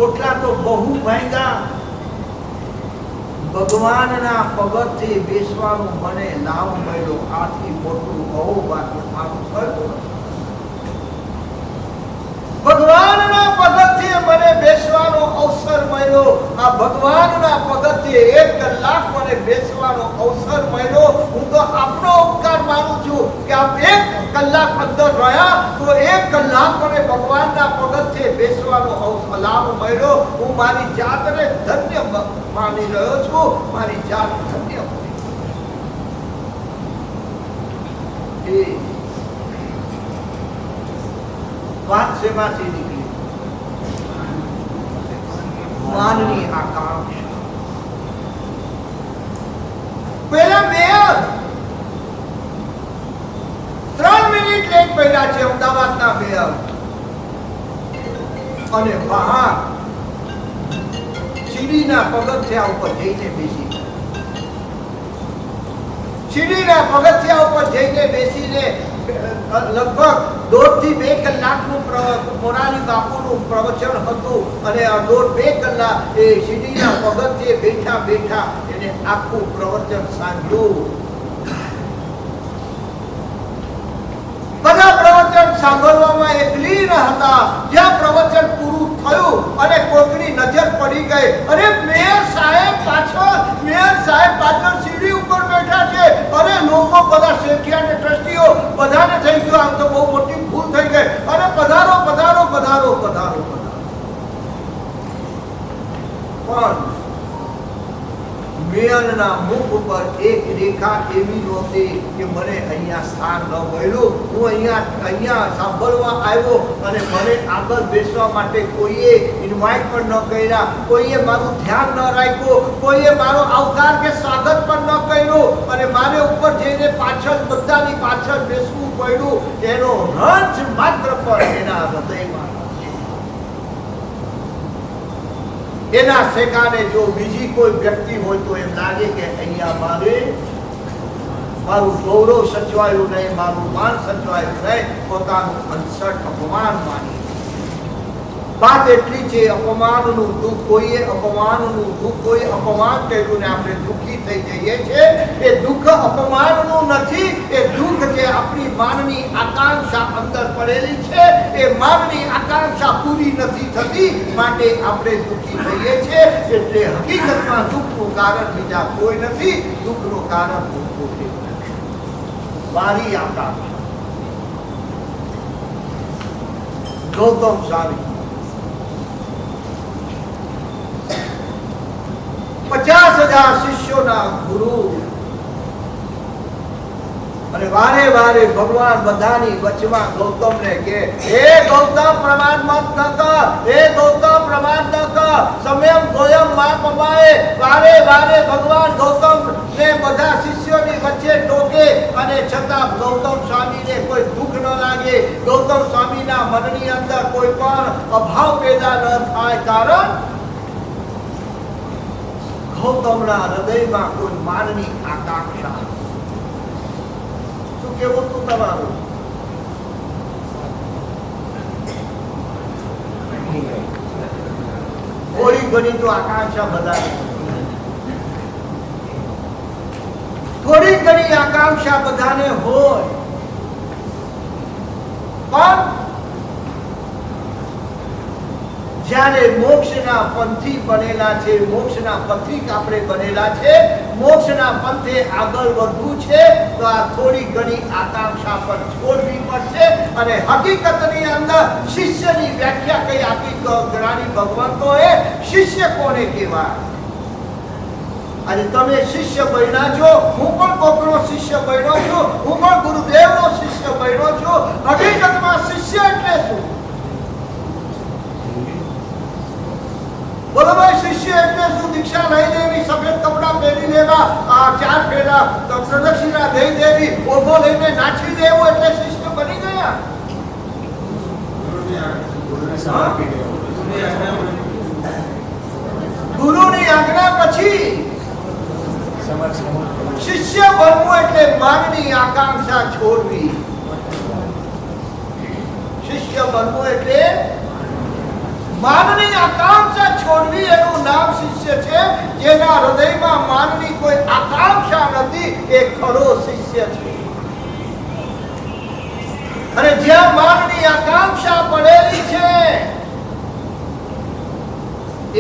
Speaker 1: ઓટલા તો બહુ ભાગ્યા, ભગવાનના પગથી બેસવાનું મને લાભ મળ્યો. આથી મોટું બહુ બાકી મારું કરતું. ભગવાનના પગથી મને બેસવાનો અવસર મળ્યો. આ ભગવાનના પગથી 1 કલાક મને બેસવાનો અવસર મળ્યો. હું તો આપનો ઉપકાર માનું છું કે આપ 1 કલાક અંદર રહ્યા તો 1 કલાક મને ભગવાનના પગથી બેસવાનો લાભ મળ્યો. હું મારી જાતને ધન્ય માની રહ્યો છું. મારી જાત ધન્ય એ વાત શેમાંથી નીકળી? માનની આકાંક્ષા. પેલા મેયર 3 મિનિટ લેટ પડ્યા છે, અમદાવાદના મેયર, અને બહાર સીડીના પગથિયા ઉપર જઈને બેસી સીડીના પગથિયા ઉપર જઈને બેસીને લગભગ 1.5 થી 2 કલાકનું મોરારી બાપુનું પ્રવચન હતું. અને 1.5 કલાક એ સીડીના પગથિયે બેઠા બેઠા એને આખું પ્રવચન સાંભળ્યું. બધા પ્રવચન સાંભળવામાં એકલી ન હતા. જ્યાં પ્રવચન પૂરું થયું અને કોઈકની નજર પડી ગઈ, અરે મેયર સાહેબ પાછળ સીડી ઉપર બેઠા છે. અરે લોકો બધા શેઠિયા ને ટ્રસ્ટીઓ બધાને થઈ ગયું આમ તો બહુ મોટી ભૂલ થઈ ગઈ. અરે પધારો પધારો પધારો પધારો પધારો. પણ મેયરના મુખ ઉપર એક રેખા એવી નહોતી કે મને અહીંયા સ્થાન ન મળ્યું. હું અહીંયા સાંભળવા આવ્યો અને મને આગળ બેસવા માટે કોઈએ ઇન્વાઇટ પણ ન કર્યા, કોઈએ મારું ધ્યાન ન રાખ્યું, કોઈએ મારો આવકાર કે સ્વાગત પણ ન કર્યું, અને મારે ઉપર જઈને પાછળ બધાની પાછળ બેસવું પડ્યું. એનો રંજ માત્ર પણ એના હૃદયમાં. એના શેકાને જો બીજી કોઈ વ્યક્તિ હોય તો એમ લાગે કે અહીંયા મારું ગૌરવ સચવાયું નહીં, મારું માન સચવાયું નહીં, પોતાનું અંશટ અપમાન માની. વાત એટલી છે, અપમાનનું દુઃખ, કોઈએ અપમાન કર્યું ને આપણે દુઃખી થઈ જઈએ છીએ. એ દુઃખ અપમાનનું નથી, એ દુઃખ છે આપણી માનની આકાંક્ષા અંદર પડેલી છે. એ માનની આકાંક્ષા પૂરી નથી થતી, માટે આપણે દુઃખી થઈએ છીએ. એટલે હકીકતમાં દુઃખનું કારણ બીજા કોઈ નથી, દુઃખનું કારણ હું પોતે. મારી આકાંક્ષા. ગૌતમ સ્વામી 50,000 શિષ્યોના ગુરુ, અને વારે વારે ભગવાન બધાની વચમાં ગૌતમને કે હે ગૌતમ પ્રમાણ મત ન કર, હે ગૌતમ પ્રમાણ ન કર, સમયમ ગોયમ મા પમાએ. વારે વારે ભગવાન ગૌતમ ને બધા શિષ્યોની વચ્ચે ટોકે, અને છતાં ગૌતમ સ્વામીને કોઈ દુઃખ ન લાગે, ગૌતમ સ્વામીના મનની અંદર કોઈ પણ અભાવ પેદા ન થાય. કારણ ગૌતમના હૃદયમાં કોઈ માનની આકાંક્ષા. શું કેવું તું તમારું? થોડી ઘણી તો આકાંક્ષા બધાને, થોડી ઘણી આકાંક્ષા બધાને હોય, પણ જ્યારે મોક્ષના પંથી બનેલા છે, મોક્ષના પથિક આપણે બનેલા છે, મોક્ષના પંથે આગળ વધવું છે, તો આ થોડી ઘણી આકાંક્ષા પર છોડવી પડશે. અને હકીકતની અંદર શિષ્યની વ્યાખ્યા કઈ આપી જ્ઞાની ભગવંતોએ? શિષ્ય કોને કહેવાય? અને તમે શિષ્ય બન્યા છો, હું પણ કોકનો શિષ્ય બન્યો છું, હું પણ ગુરુદેવનો શિષ્ય બન્યો છું. હકીકતમાં શિષ્ય એટલે શું? 4 ફેરા તો પ્રદક્ષિણા દઈ દેવી, ઓભો લઈને નાચી દેવું એટલે શિષ્ય બની ગયા. ગુરુની આજ્ઞા પછી શિષ્ય બનવું એટલે માનની આકાંક્ષા છોડવી. શિષ્ય બનવું એટલે માનની આકાંક્ષા છોડવી, એનું નામ શિષ્ય છે. જેના હૃદયમાં માનની કોઈ આકાંક્ષા નથી એ ખરો શિષ્ય છે. અને જ્યાં માનની આકાંક્ષા પડેલી છે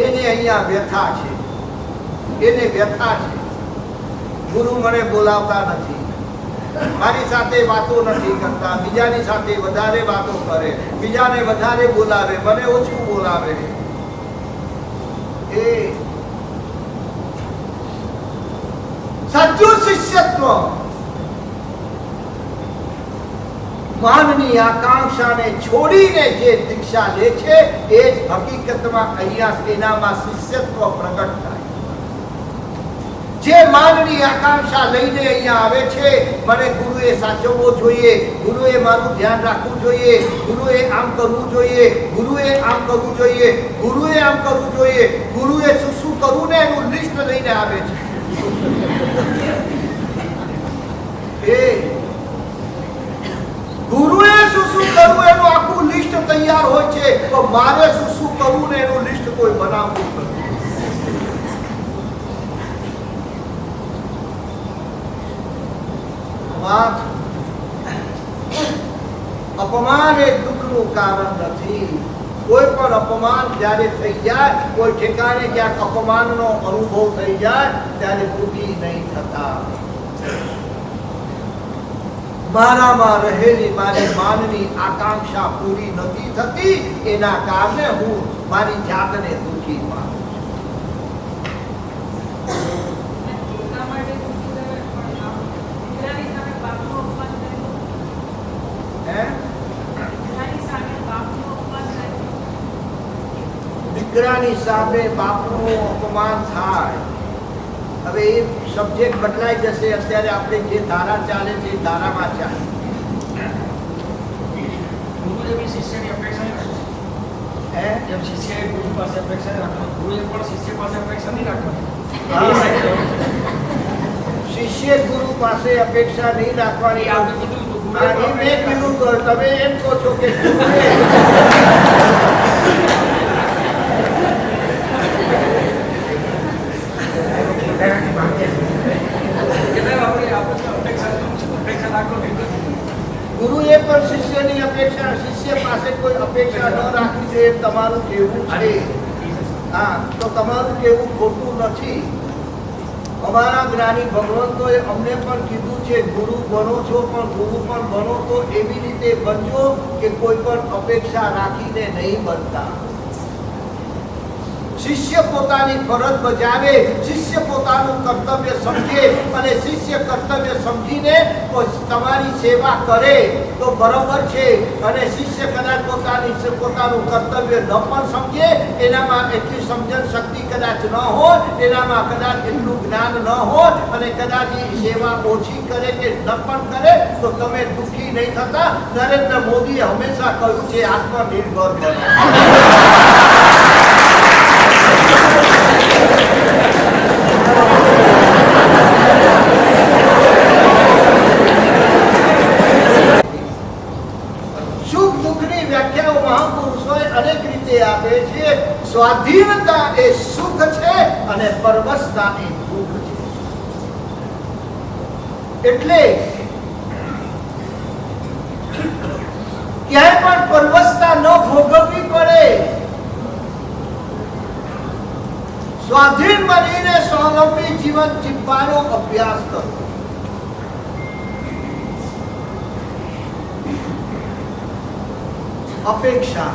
Speaker 1: એને અહીંયા વ્યથા છે, એને વ્યથા છે. ગુરુ મને બોલાવતા નથી, મારી સાથે વાતો નથી કરતા, બીજાની સાથે વધારે વાતો કરે, બીજાને વધારે બોલાવે, મને ઓછું બોલાવે. એ સાચું શિષ્યત્વ માનની આકાંક્ષાને છોડીને જે દીક્ષા લે છે એ જ હકીકતમાં અહીંયા એનામાં શિષ્યત્વ પ્રગટ થાય. જે માનની આકાંક્ષા લઈને અહીંયા આવે છે, મને ગુરુએ સાચવવો જોઈએ, ગુરુએ મારું ધ્યાન રાખવું જોઈએ, ગુરુએ આમ કરવું જોઈએ, ગુરુએ આમ કરવું જોઈએ, ગુરુએ આમ કરવું જોઈએ, ગુરુએ શું શું કરવું ને એનું લિસ્ટ લઈને આવે છે. ગુરુએ શું શું કરવું એનું આખું લિસ્ટ તૈયાર હોય છે, તો મારે શું શું કરવું ને એનું લિસ્ટ કોઈ બનાવતું નથી. અપમાન એ દુઃખનું કારણ નથી. કોઈ પણ અપમાન જ્યારે થઈ જાય, કોઈ ઠેકાણે ક્યાંક અપમાનનો અનુભવ થઈ જાય ત્યારે દુઃખી નહીં થતા. મારામાં રહેલી મારી માનની આકાંક્ષા પૂરી નથી થતી, એના કારણે હું મારી જાતને દુઃખી માનું દીકરાની સામે બાપનું અપમાન થાય. હવે એ સબ્જેક્ટ બદલાઈ જશે. અત્યારે આપણે જે ધારા ચાલે છે એ ધારામાં ચાલે.
Speaker 2: ગુરુએ શિષ્યની અપેક્ષા નહીં રાખવાની. જેમ શિષ્યએ ગુરુ પાસે અપેક્ષા રાખવાની, ગુરુએ પણ શિષ્ય પાસે અપેક્ષા નહીં રાખવાની.
Speaker 1: શિષ્ય ગુરુ પાસે અપેક્ષા નહીં રાખવાની.
Speaker 2: આપણે કીધું તો
Speaker 1: મેં કીધું તો તમે એમ કહો છો કે ગુરુએ પણ શિષ્યની અપેક્ષા, શિષ્ય પાસે કોઈ અપેક્ષા ન રાખવી જોઈએ. તમારું કહેવું છે, હા, તો તમારું કહેવું ખોટું નથી. અમારા જ્ઞાની ભગવંતોએ અમને પણ કીધું છે, ગુરુ બનો છો પણ ગુરુ પણ બનો તો એવી રીતે બનજો કે કોઈ પણ અપેક્ષા રાખીને નહીં બનતા. શિષ્ય પોતાની ફરજ બજાવે, શિષ્ય પોતાનું કર્તવ્ય સમજે અને શિષ્ય કર્તવ્ય સમજીને તમારી સેવા કરે તો બરાબર છે. અને શિષ્ય કદાચ પોતાનું કર્તવ્ય ન પણ સમજે, એનામાં એટલી સમજણ શક્તિ કદાચ ન હોય, એનામાં કદાચ એટલું જ્ઞાન ન હોય અને કદાચ એ સેવા ઓછી કરે કે ન પણ કરે તો તમે દુઃખી નહીં થતા. નરેન્દ્ર મોદીએ હંમેશા કહ્યું છે આત્મનિર્ભર બનો. સુખ દુઃખની વ્યાખ્યાઓ મહાપુરુષોએ અનેક રીતે આપે છે. સ્વાધીનતા એ સુખ છે અને પરવશતા એ દુઃખ છે. એટલે ક્યાંય પણ પરવશતા ન ભોગવવી પડે. સ્વાધીન બનીને સ્વાવલંબી જીવન જીવવાનો અભ્યાસ કરો. અપેક્ષા,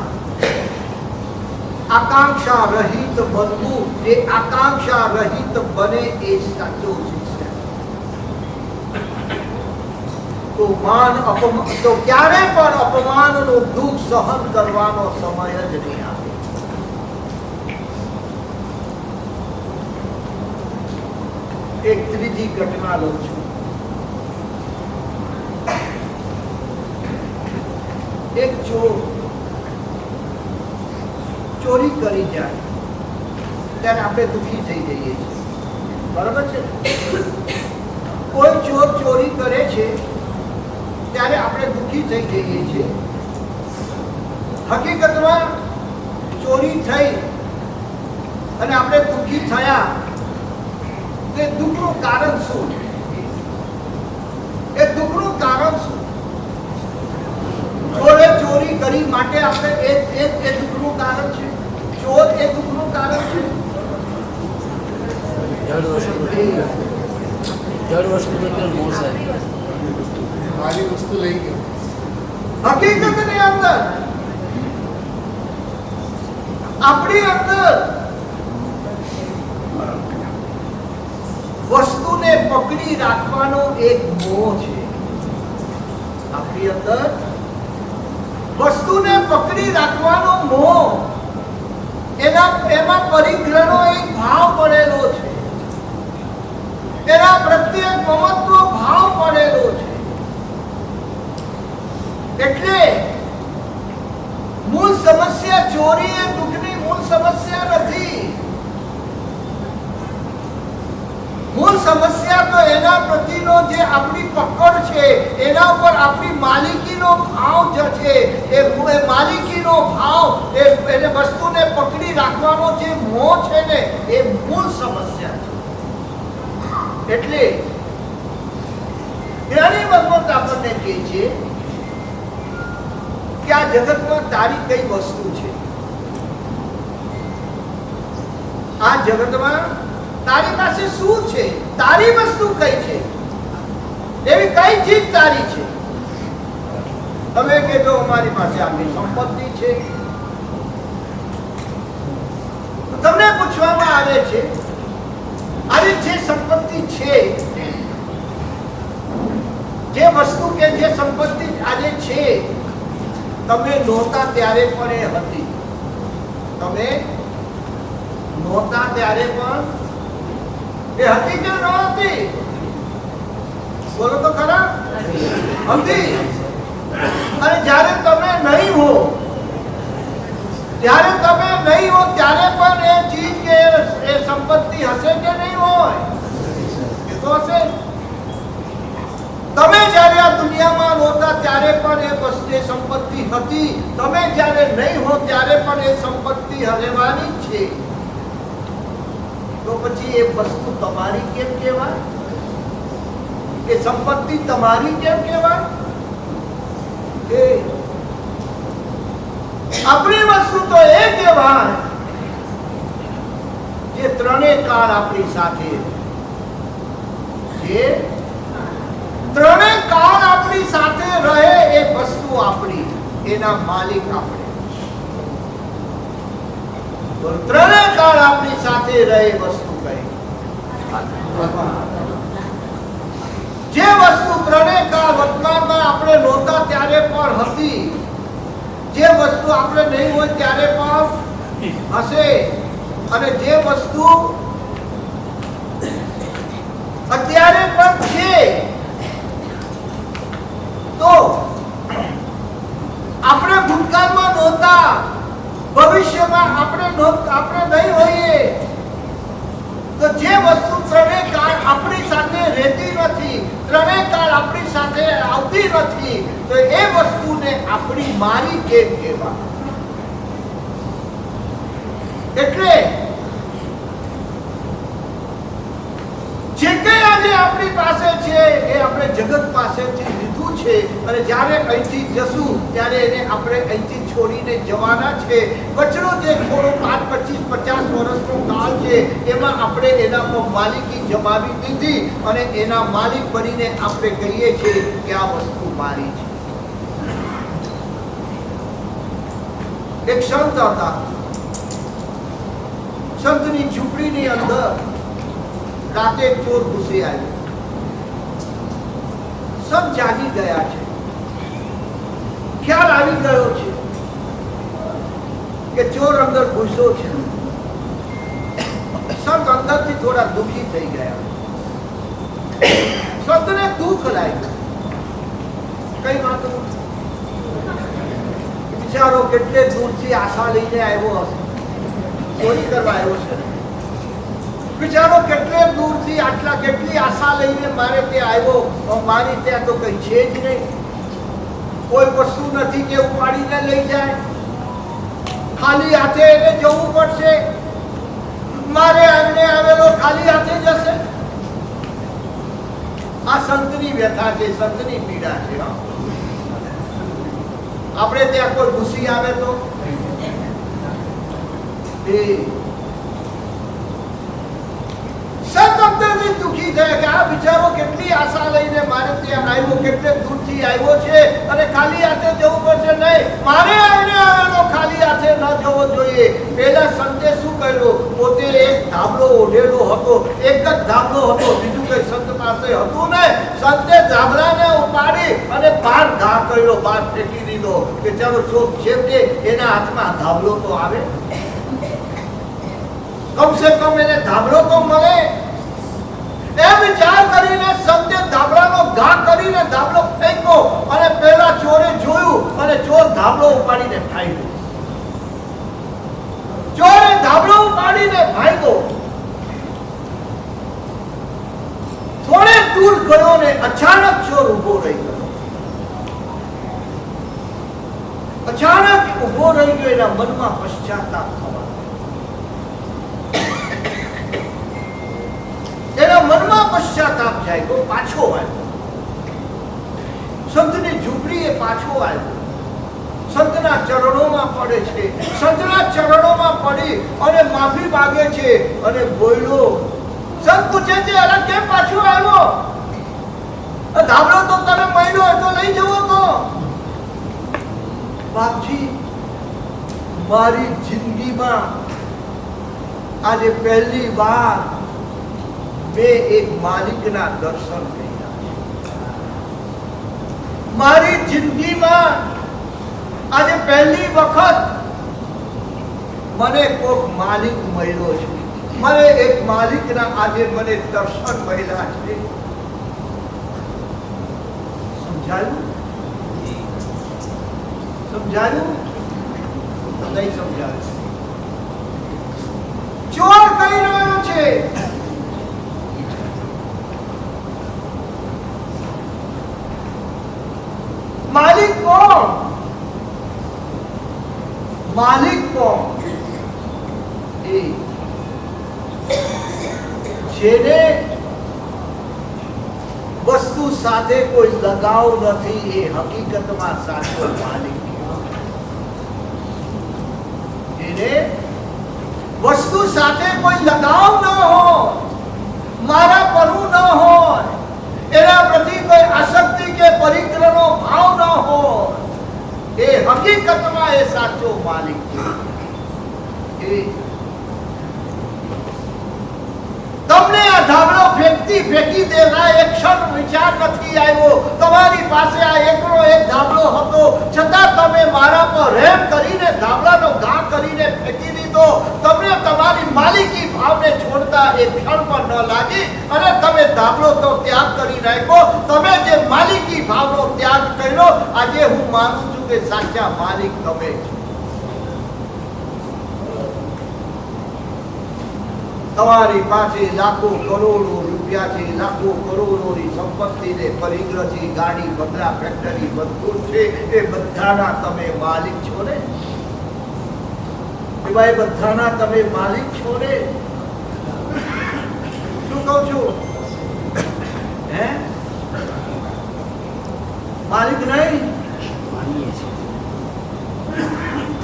Speaker 1: આકાંક્ષા રહિત બનવું, જે આકાંક્ષા રહિત બને એ સાચો શિષ્ય. તો ક્યારે પણ અપમાનનું દુઃખ સહન કરવાનો સમય જ નહીં આવે. એક ત્રીજી ઘટના લઉં છું. એક ચોર ચોરી કરી જાય ત્યારે આપણે દુઃખી થઈ જઈએ છીએ, બરાબર છે? કોઈ ચોર ચોરી કરે છે ત્યારે આપણે દુઃખી થઈ જઈએ છીએ. હકીકતમાં ચોરી થઈ અને આપણે દુઃખી થયા, તે દુઃખનું કારણ શું? એ દુઃખનું કારણ શું? ચોરે ચોરી કરી માટે આપણે એ દુઃખનું કારણ છે. ચોર એ દુઃખનું કારણ છે.
Speaker 4: જળ વસ્તુ બદલ મોહ સાહેબ,
Speaker 5: મારી વસ્તુ લઈ ગયો.
Speaker 1: હકીકતની અંદર આપણી અંદર વસ્તુને પકડી રાખવાનો એક મોહ છે. આપણી અંદર વસ્તુને પકડી રાખવાનો મોહ, એમાં પરિગ્રહનો એક ભાવ પડેલો છે, એના પ્રત્યે મમત્વ ભાવ પડેલો છે. એટલે મૂળ સમસ્યા ચોરી એ દુઃખની મૂળ સમસ્યા નથી. મૂળ સમસ્યા તો એના પ્રતિનો જે આપણી પકડ છે, એના ઉપર આપણી માલિકીનો ભાવ જે છે, એ માલિકીનો ભાવ, એને વસ્તુને પકડી રાખવાનો જે મોહ છે ને, એ મૂળ સમસ્યા છે. એટલે જ્ઞાની ભગવંત આપણને કહે છે કે આ જગતમાં તારી કઈ વસ્તુ છે? આ જગતમાં તારી પાસે શું છે? તારી વસ્તુ કઈ છે? એવી કઈ ચીજ તારી છે? તમે કહેજો અમારી પાસે આટલી સંપત્તિ છે. તમને પૂછવામાં આવે છે આવી જે સંપત્તિ છે, જે વસ્તુ કે જે સંપત્તિ આજે છે, તમે નહોતા ત્યારે પણ એ હતી. તમે નહોતા ત્યારે પણ એ હતી કે ન હતી? બોલો તો ખરા. હતી. અને જ્યારે તમે નહીં હો, ત્યારે તમે નહીં હો ત્યારે પણ એ ચીજ કે એ સંપત્તિ હશે કે નહીં હોય? એ તો હશે. તમે જ્યારે આ દુનિયામાં નહોતા ત્યારે પણ એ વસ્તુ, એ સંપત્તિ હતી. તમે જ્યારે નહીં હો ત્યારે પણ એ સંપત્તિ રહેવાની જ છે. તો પછી એ વસ્તુ તમારી કેમ કહેવાય? એ સંપત્તિ તમારી કેમ કહેવાય? કે આપણી વસ્તુ તો એ કહેવાય જે ત્રણેય કાળ આપણી સાથે, જે ત્રણેય કાળ આપણી સાથે રહે એ વસ્તુ આપણી, એના માલિક આપણે. ત્રણેય કાળ આપણી સાથે રહે વસ્તુ કઈ? જે વસ્તુ ત્રણેય કાળ વર્તમાનમાં આપણે નહોતા ત્યારે પણ હતી, જે વસ્તુ આપણે નહીં હોય ત્યારે પણ હશે, અને જે વસ્તુ અત્યારે પણ છે, તો આપણે ભૂતકાળમાં નહોતા, ભવિષ્યમાં આપણે નહીં હોઈએ, તો જે વસ્તુ ત્રણેય કાળ આપણી સાથે રહેતી નથી, ત્રણેય કાળ આપણી સાથે આવતી નથી, તો એ વસ્તુને આપણી મારી કેમ કહેવાય? એટલે જે કંઈ આજે આપણી પાસે છે એ આપણે જગત પાસેથી લીધું છે, અને જ્યારે અહીંથી જશું ત્યારે એને આપણે અહીંથી છોડીને જવાના છે. વચનો જે થોડો 5, 25, 50 વર્ષનો કાળ છે, એમાં આપણે એના પર માલિકી જમાવી દીધી, અને એના માલિક બનીને આપણે કહીએ છીએ કે આ વસ્તુ મારી છે. એક સંત હતા. સંતની ઝૂંપડીની અંદર રાતે એક ચોર ઘૂસી આવ્યો. સંત જાગી ગયા છે, ખ્યાલ આવી ગયો છે કે ચોર અંદર ઘૂસ્યો છે. સંત અંદરથી થોડા દુઃખી થઈ ગયા. સંતને દુઃખ લાગ્યું. કઈ વાત? વિચારો કેટલે દૂરથી આશા લઈને આવ્યો હશે, ચોરી કરવા આવ્યો છે. વિચારો કેટલે દૂરથી કેટલી આશા લઈને મારે ત્યાં આવ્યો, મારી ત્યાં તો કઈ છે જ નહીં, કોઈ વસ્તુ નથી કે ઉપાડીને લઈ જાય, ખાલી હાથે એને જવું પડશે. મારે આંગણે આવેલો ખાલી હાથે જશે. આ સંતની વ્યથા છે, સંતની પીડા છે. આપણે ત્યાં કોઈ ઘૂસી આવે તો દુઃખી થયા કે આ બિચારો કેટલી આશા લઈને મારે ત્યાં આવ્યો, કેટલે દૂરથી આવ્યો છે અને ખાલી હાથે જવું પડશે. નહીં, મારે આવીને આવેલો ખાલી હાથે ન જવો જોઈએ. પેલા સંતે શું કર્યું? પોતે એક ધાબળો ઓઢેલો હતો, એક જ ધાબળો હતો, બીજું કઈ સંત પાસે હતું ને. સંતે ધાબળાને ઉપાડી અને બહાર ઘા કર્યો, બહાર ફેંકી દીધો કે ચાલો ચોક છેવટે એના હાથમાં ધાબળો તો આવે, કમસે કમ એને ધાબળો તો મળે. એ વિચાર કરીને સંતે ધાબળાનો ઘા કરીને ધાબળો ફેંક્યો અને પેલા ચોરે જોયું અને ચોર ધાબળો ઉપાડીને ભાગ્યો. ચોરે ધાબળો ઉપાડીને ભાગ્યો. થોડે દૂર ગયો ને અચાનક ચોર ઉભો રહી ગયો. અચાનક ઉભો રહી ગયો. એના મનમાં પશ્ચાતાપ થવા, એના મનમાં પશ્ચાતાપ જાગ્યો. પાછો આવ્યો, સંતની ઝૂંપડીએ પાછો આવ્યો. સંતના ચરણોમાં પડે છે, સંતના ચરણોમાં પડી અને માફી માંગે છે અને બોલ્યો. સંત પૂછે છે, અરે કેમ પાછો આવ્યો? ધાબળો તો તને મળ્યો તો લઈ જવો તો. બાપજી, મારી જિંદગીમાં આજે પહેલી વાર મેં એક માલિકના દર્શન કર્યા. મારી જિંદગીમાં આજે પહેલી વખત મને કોઈક માલિક મળ્યો છે. મને એક માલિકના આજે મને દર્શન મળ્યા છે. સમજાયું? સમજાયું? નહીં સમજાયું. ચોર કહી રહ્યો છે, માલિક કોણ? માલિક કોણ? એ જેને વસ્તુ સાથે કોઈ લગાવ નથી, એ હકીકતમાં સાચો માલિક. એને વસ્તુ સાથે કોઈ લગાવ ન હોય, મારા પરનું ન હોય, એના પ્રતિ કોઈ આસક્તિ કે પરિગ્રહનો ભાવ ન હોય, એ હકીકતમાં એ સાચો માલિક છે. તમને આ ધાબળો ફેંકી દેવા એક ક્ષણ વિચાર નથી આવ્યો. તમારી પાસે આ એકનો એક ધાબળો હતો, છતાં તમે મારા પર રેમ કરીને ધાબળાનો ઘા કરીને ફેંકી દીધો. તમને તમારી માલિકી ભાવને છોડતા એક ક્ષણ પણ ન લાગી અને તમે ધાબળો તો ત્યાગ કરી નાખ્યો. તમે જે માલિકી ભાવનો ત્યાગ કર્યો, આજે હું માનું છું કે સાચા માલિક તમે છો. તમારી પાસે લાખો કરોડો રૂપિયા છે, લાખો કરોડોની સંપત્તિ ને પરિગ્રહ છે, ગાડી, બંગલા, ફેક્ટરી બધું છે. એ બધાના તમે માલિક છો ને? એ ભાઈ, બધાના તમે માલિક છો ને? શું કહું છું? હે, માલિક નહીં?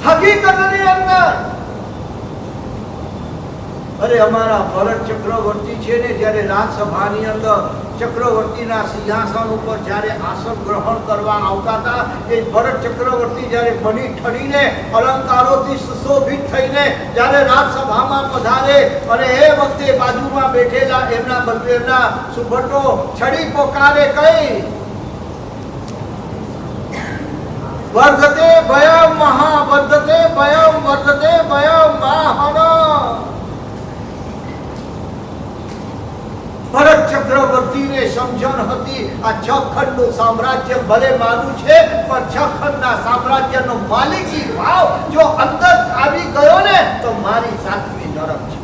Speaker 1: હકીકતની અંદર અરે અમારા ભરત ચક્રવર્તી છે ને, જ્યારે રાજસભાની અંદર ચક્રવર્તીના સિંહાસન ઉપર જ્યારે આસન ગ્રહણ કરવા આવતા હતા, એ ભરત ચક્રવર્તી જ્યારે બની ઠરીને અલંકારોથી સુશોભિત થઈને જ્યારે રાજસભામાં પધારે અને એ વખતે બાજુમાં બેઠેલા એમના સુભટો છડી પોકારે, કઈ વર્ધતે ભયમ મહા, વર્ધતે ભયમ, વર્ધતે ભયમ માહન. ભરત ચક્રવર્તીને સમજણ સામ્રાજ્ય ભલે માનું છે, પણ છખંડના સામ્રાજ્યનો માલિકી ભાવ જો અંદર આવી ગયો ને તો મારી સાતમી નરક છે.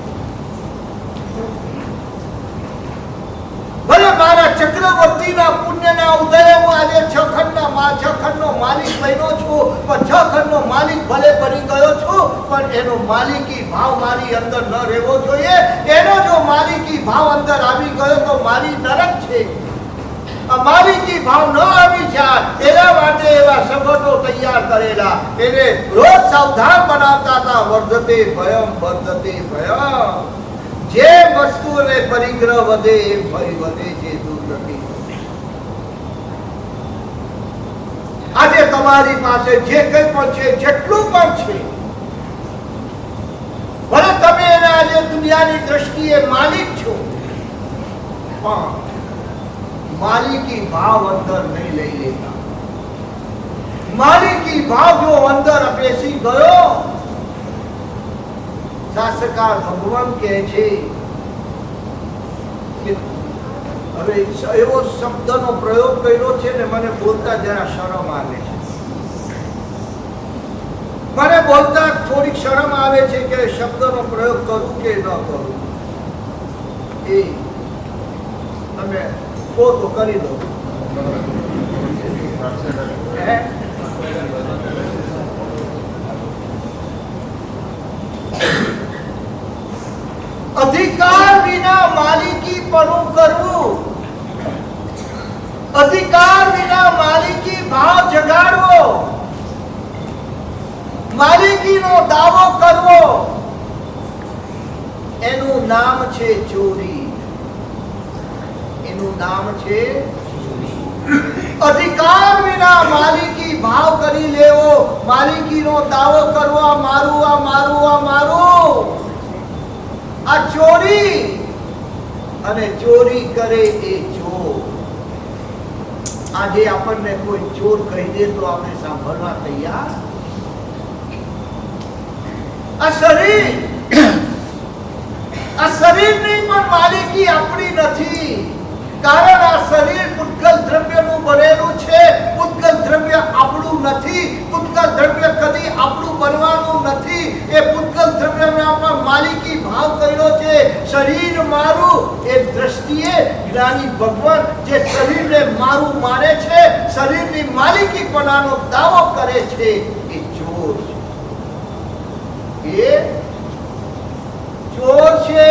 Speaker 1: ભલે મારા ચક્રવર્તીના પુણ્યના ઉદય હું આજે છખંડનો માલિક બન્યો છું, પણ છખંડનો માલિક ભલે બની ગયો છું, પણ એનો માલિકી ભાવ મારી અંદર ન રહેવો જોઈએ. એનો જો માલિકી ભાવ અંદર આવી ગયો તો મારી નરક છે. માલિકી ભાવ ન આવી જાય એના માટે એવા સંગઠનો તૈયાર કરેલા, એને રોજ સાવધાન બનાવતા હતા. વર્ધતે ભયમ વર્ધતે ભયમ. જે વસ્તુને પરિગ્રહ વધે એ ભય વધે છે, દુર્ગતિ. આજે તમારી પાસે જે કંઈ પણ છે, જેટલું પણ છે, ભલે તમે એને આજે દુનિયાની દ્રષ્ટિએ માલિક છો, પણ માલિકી ભાવ અંદર નહીં લઈ લેતા. માલિકી ભાવ જો અંદર બેસી ગયો, શાસ્ત્રકાર ભગવાન કહે છે કે હવે એવો શબ્દનો પ્રયોગ કર્યો છે ને મને બોલતા જરા શરમ આવે છે. મને બોલતા થોડીક શરમ આવે છે કે શબ્દનો પ્રયોગ કરું કે ન કરું. એ તમે કહો તો કરી દો. અધિકાર વિના માલિકી પણ કરવું, અધિકાર વિના માલિકી ભાવ જગાડવો, માલિકીનો દાવો કરવો, એનું નામ છે ચોરી. એનું નામ છે અધિકાર વિના માલિકી ભાવ કરી લેવો, માલિકીનો દાવો કરવો, આ મારું, આ મારું, આ મારું. આ ચોરી. અને ચોરી કરે એ ચોર. આજે આપણને કોઈ ચોર કહી દે તો આપણે સાંભળવા તૈયાર. આ શરીરની પણ માલિકી આપણી નથી. કારણ આ શરીર પૂતગલ દ્રવ્યનું બનેલું છે. પૂતગલ દ્રવ્ય આપણું નથી. પૂતગલ દ્રવ્ય કદી આપણું બનવાનું નથી. એ પૂતગલ દ્રવ્યના પણ માલિકી ભાવ કર્યો છે. શરીર મારું એ દ્રષ્ટિએ જ્ઞાની ભગવાન જે શરીરને મારું માને છે, શરીરની માલિકી પણાનો દાવો કરે છે, એ ચોર છે. એ ચોર છે.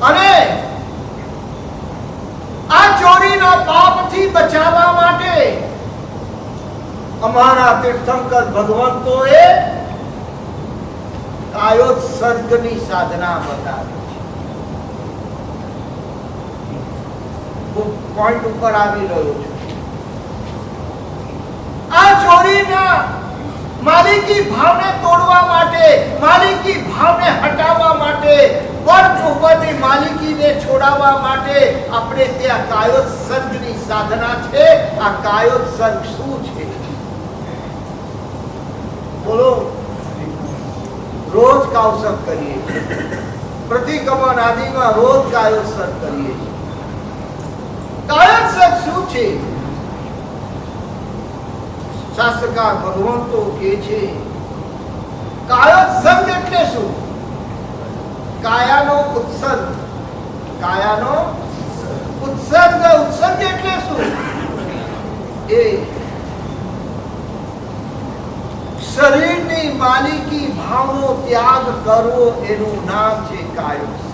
Speaker 1: અને આ ચોરીના પાપથી બચાવવા માટે અમારા તીર્થંકર ભગવંતોએ કાયોત્સર્ગની સાધના બતાવી છે. હું પોઈન્ટ ઉપર આવી રહ્યો છું. આ ચોરીના માલિકી ભાવને તોડવા માટે, માલિકી ભાવને હટાવવા માટે, વર્ગ ઉપરની માલિકીને છોડાવવા માટે આપણે ત્યાં કાયોત્સર્ગની સાધના છે. આ કાયોત્સર્ગ શું છે? બોલો. રોજ કાયોત્સર્ગ કરીએ છીએ. પ્રતિક્રમણ આદિમાં રોજ કાયોત્સર્ગ કરીએ છીએ. કાયોત્સર્ગ શું છે? શાસ્ત્રકાર ભગવંતો કહે છે કાયોત્સર્ગ એટલે શું? કાયાનો ઉત્સર્ગ. કાયાનો ઉત્સર્ગ. ઉત્સર્ગ એટલે શું? એ શરીરની માલિકી ભાવનો ત્યાગ કરવો, એનું નામ છે કાયોત્સર્ગ.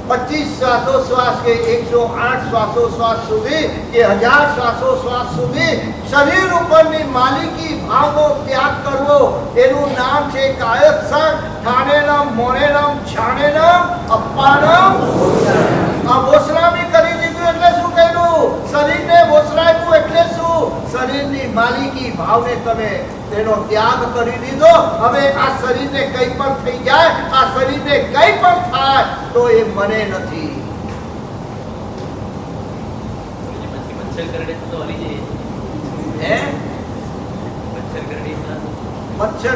Speaker 1: 25 શ્વાસોશ્વાસ કે 108 શ્વાસોશ્વાસ સુધી કે 1000 શ્વાસોશ્વાસ સુધી શરીર ઉપરની માલિકી ભાવનો ત્યાગ કરવો, એનું નામ છે કાયોત્સર્ગ. ઠાણેનમ મોણેનમ છાણેનમ અપ્પાનમ. આ વોસરામી કરી દીધું એટલે શું કહ્યું? શરીરને વોસરાવ્યું એટલે શું? શરીરની માલિકી ભાવને તમે તેનો ત્યાગ કરી દીધો. હવે આ શરીરને કંઈ પણ થઈ જાય, આ શરીરને કંઈ પણ થાય તો એ મને નથી. મચ્છર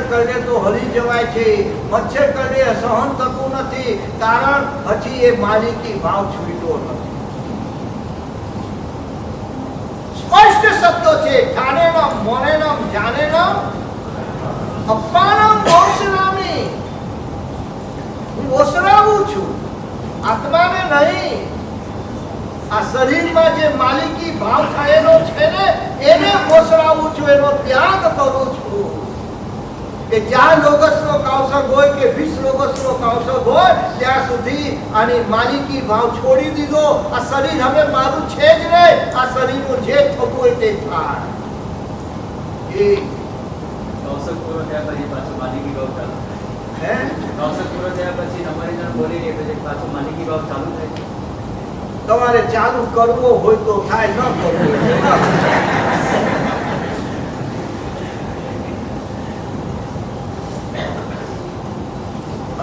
Speaker 1: કરડે તો હલી જવાય છે. મચ્છર કરડે સહન થતું નથી, કારણ હજી એ માલિકી ભાવ છૂટ્યો નથી. સ્પષ્ટ શબ્દો છે. ઠાનેનમ મોનેનમ જાનેનમ અપાનમ મોક્ષનામી. હું ઓસરાવું છું આત્માને નહીં. આ શરીરમાં જે માલિકી ભાવ થયેલો છે ને એને ઓસરાવું છું, એનો ત્યાગ કરું છું. કે જ્યાં લોગસનો કૌશક હોય કે 20 લોગસનો કૌશક હોય ત્યાં સુધી આની માલિકી ભાવ છોડી દીધો. આ શરીર હવે મારું છે જ નહીં. આ શરીરનું જે થતું હોય તે થાય. એ
Speaker 6: કૌશક પૂરો થયા પછી પાછું માલિકી ભાવ ચાલુ
Speaker 1: હે
Speaker 6: કૌશક પૂરો થયા પછી અમારી જણ બોલી રહી પછી પાછું માલિકી ભાવ ચાલુ થાય.
Speaker 1: તમારે ચાલુ કરવો હોય તો થાય, ન કરવો હોય તો ન થાય.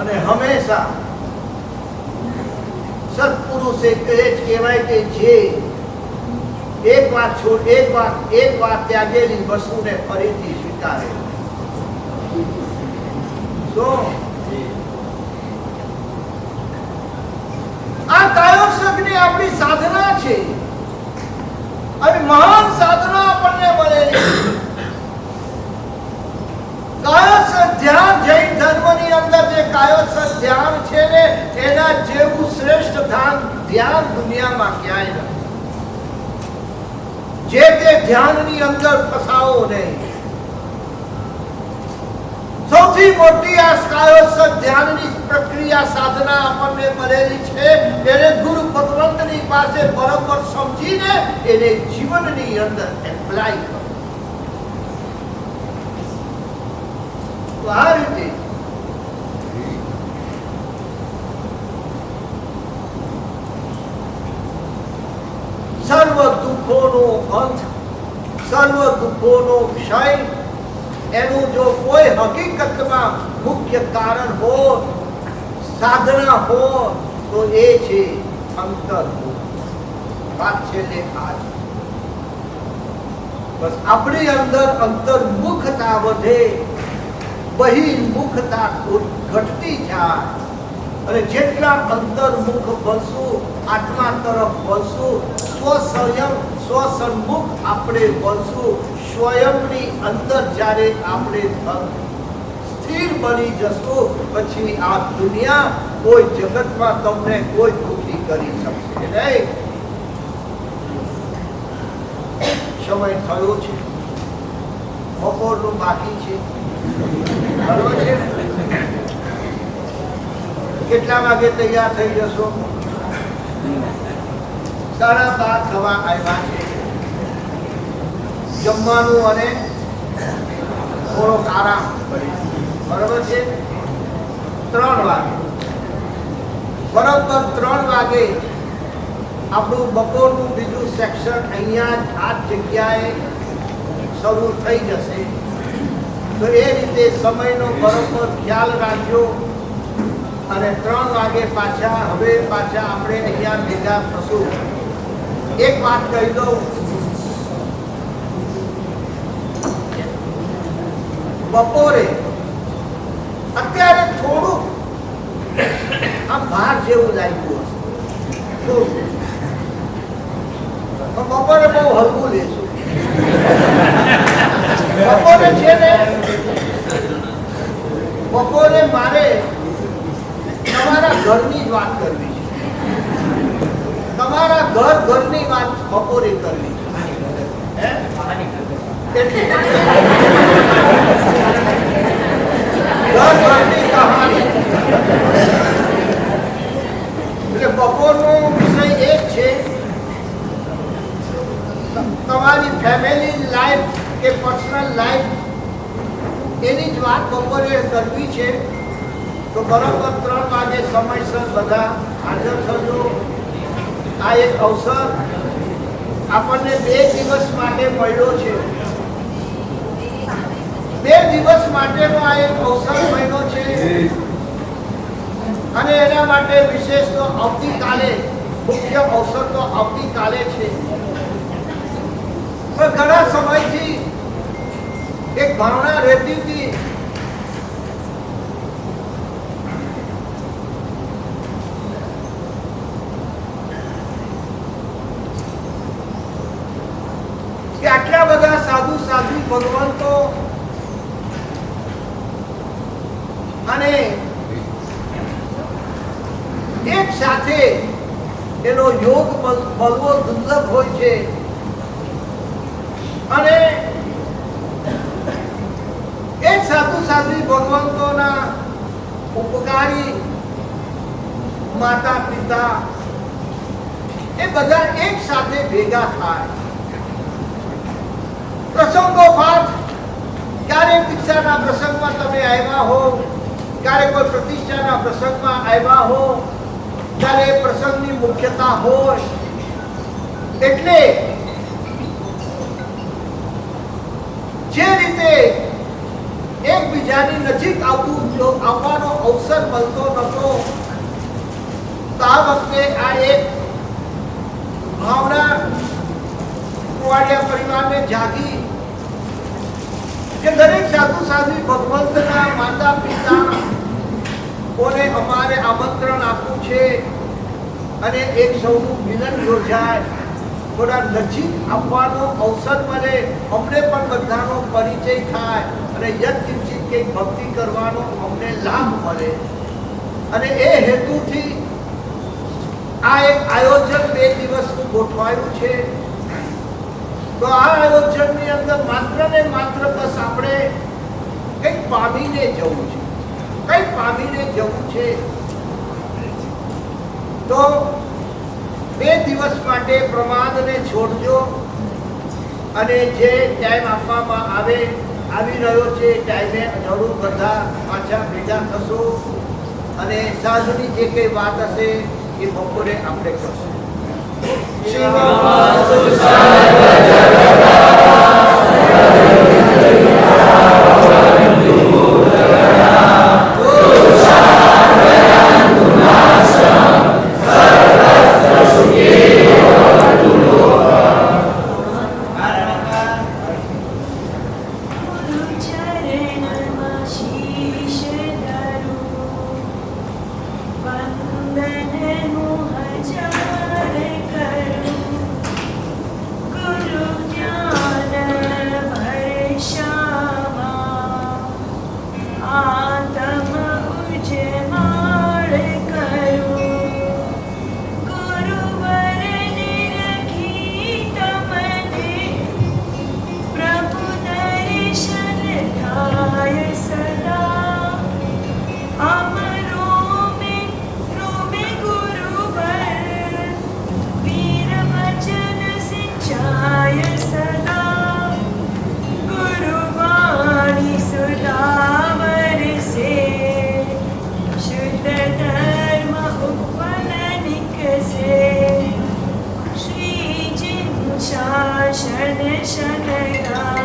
Speaker 1: અને હંમેશા સત્પુરુષે કહેવાય કે જે એક વાત ત્યાગેલી વસ્તુને ફરીથી સ્વીકારે. આ કાયોત્સવની આપણી સાધના છે. અને મહાન સાધના આપણને મળેલી. કાયોત્સવ ધ્યાન જૈન ધર્મની અંદર જે કાયોત્સવ ધ્યાન છે ને એના જેવું શ્રેષ્ઠ ધ્યાન દુનિયામાં ક્યાંય નથી. જે તે ધ્યાનની અંદર ફસાવો નહીં. સૌથી મોટી આ કાયોત્સવ ધ્યાનની પ્રક્રિયા સાધના આપણને મળેલી છે. એને ગુરુ ભગવંતની પાસે બરોબર સમજીને એને જીવનની અંદર એપ્લાય કરો. તો આ રીતે સર્વ દુઃખોનો અંત, સર્વ દુઃખોનો ક્ષય, એનું જો કોઈ હકીકતમાં મુખ્ય કારણ હોય, સાધના હોય તો એ છે અંતર્મુખ. વાત છેલ્લે આ છે. બસ આપણી અંદર અંતર્મુખતા વધે, બહિર્મુખતા ઘટતી જાય. અને જેટલા અંતર્મુખ બનશું, આત્મા તરફ બનશું, સ્વસન્મુખ આપણે બનશું, સ્વયંની અંદર જ્યારે આપણે સ્થિર બની જશું પછી આ દુનિયા કોઈ જગતમાં તમને કોઈ દુઃખી કરી શકશે નહીં. સમય થયો છે, બપોરનું બાકી છે. બરોબર છે? કેટલા વાગે તૈયાર થઈ જશો? 12:30 થવા આવ્યા છે. જમવાનું અને થોડોક આરામ. બરોબર છે? 3 વાગે બરોબર 3 વાગે આપણું બપોરનું બીજું સેક્શન અહીંયા આ જગ્યાએ શરૂ થઈ જશે. તો એ રીતે સમયનો બરોબર ખ્યાલ રાખજો. અને 3 વાગે પાછા આપણે અહીંયા ભેગા થશું. એક વાત કહી દઉં, બપોરે અત્યારે થોડું આમ બહાર જેવું લાગ્યું હશે, થોડું. બપોરે બહુ હલવું લેશું. બપોરે છે ને, બપોરે મારે તમારા ઘરની જ વાત કરવી છે. તમારા ઘરની વાત બપોરે કરવી છે. ઘરની કહાની. એટલે બપોરનો વિષય એ જ છે, તમારી ફેમિલી લાઈફ કે પર્સનલ લાઈફ એની જ વાત બપોરે કરવી છે. તો બરાબર 3 વાગે સમયસર બધા હાજર થજો. આ એક અવસર આપણને 2 દિવસ માટે મળ્યો છે. 2 દિવસ માટેનો આ એક અવસર મળ્યો છે. અને એના માટે વિશેષ તો આવતીકાલે મુખ્ય અવસર તો આવતીકાલે છે. પણ ઘણા સમયથી એક ભાવના રહેતી હતી એટલા બધા સાધુ સાધ્વી ભગવંતો અને એક સાથે એનો યોગ મળવો દુર્લભ હોય છે અને એ સાધુ સાધ્વી ભગવંતોના ઉપકારી માતા પિતા એ બધા એક સાથે ભેગા થાય. પ્રસંગોપાત ક્યારેક દીક્ષાના પ્રસંગમાં તમે આવ્યા હો, ક્યારેક કોઈ પ્રતિષ્ઠાના પ્રસંગમાં આવ્યા હો, ત્યારે પ્રસંગની મુખ્યતા હોય એટલે જે રીતે એકબીજાની નજીક આવવાનો અવસર મળતો નહોતો, તો આ વખતે આ એક ભાવના કુવાડિયા પરિવારને જાગી કે દરેક સાધુ સાધ્વી ભગવંતના માતા પિતા કોને અમારે આમંત્રણ આપવું છે અને એક સૌનું મિલન યોજાય, થોડા નજીક આવવાનો અવસર મળે, અમને પણ બધાનો પરિચય થાય અને યથકિંચિત કંઈક ભક્તિ કરવાનો અમને લાભ મળે. અને એ હેતુથી આ એક આયોજન 2 દિવસનું ગોઠવાયું છે. તો આ આયોજનની અંદર માત્ર ને માત્ર બસ આપણે કંઈક પામીને જવું છે, કંઈક પામીને જવું છે. તો 2 દિવસ માટે પ્રમાદને છોડજો અને જે ટાઈમ આપવામાં આવી રહ્યો છે ટાઈમે જરૂર બધા પાછા ભેગા થશો અને સાંજની જે કંઈ વાત હશે એ બપોરે આપણે કરશું.
Speaker 7: शरण शरण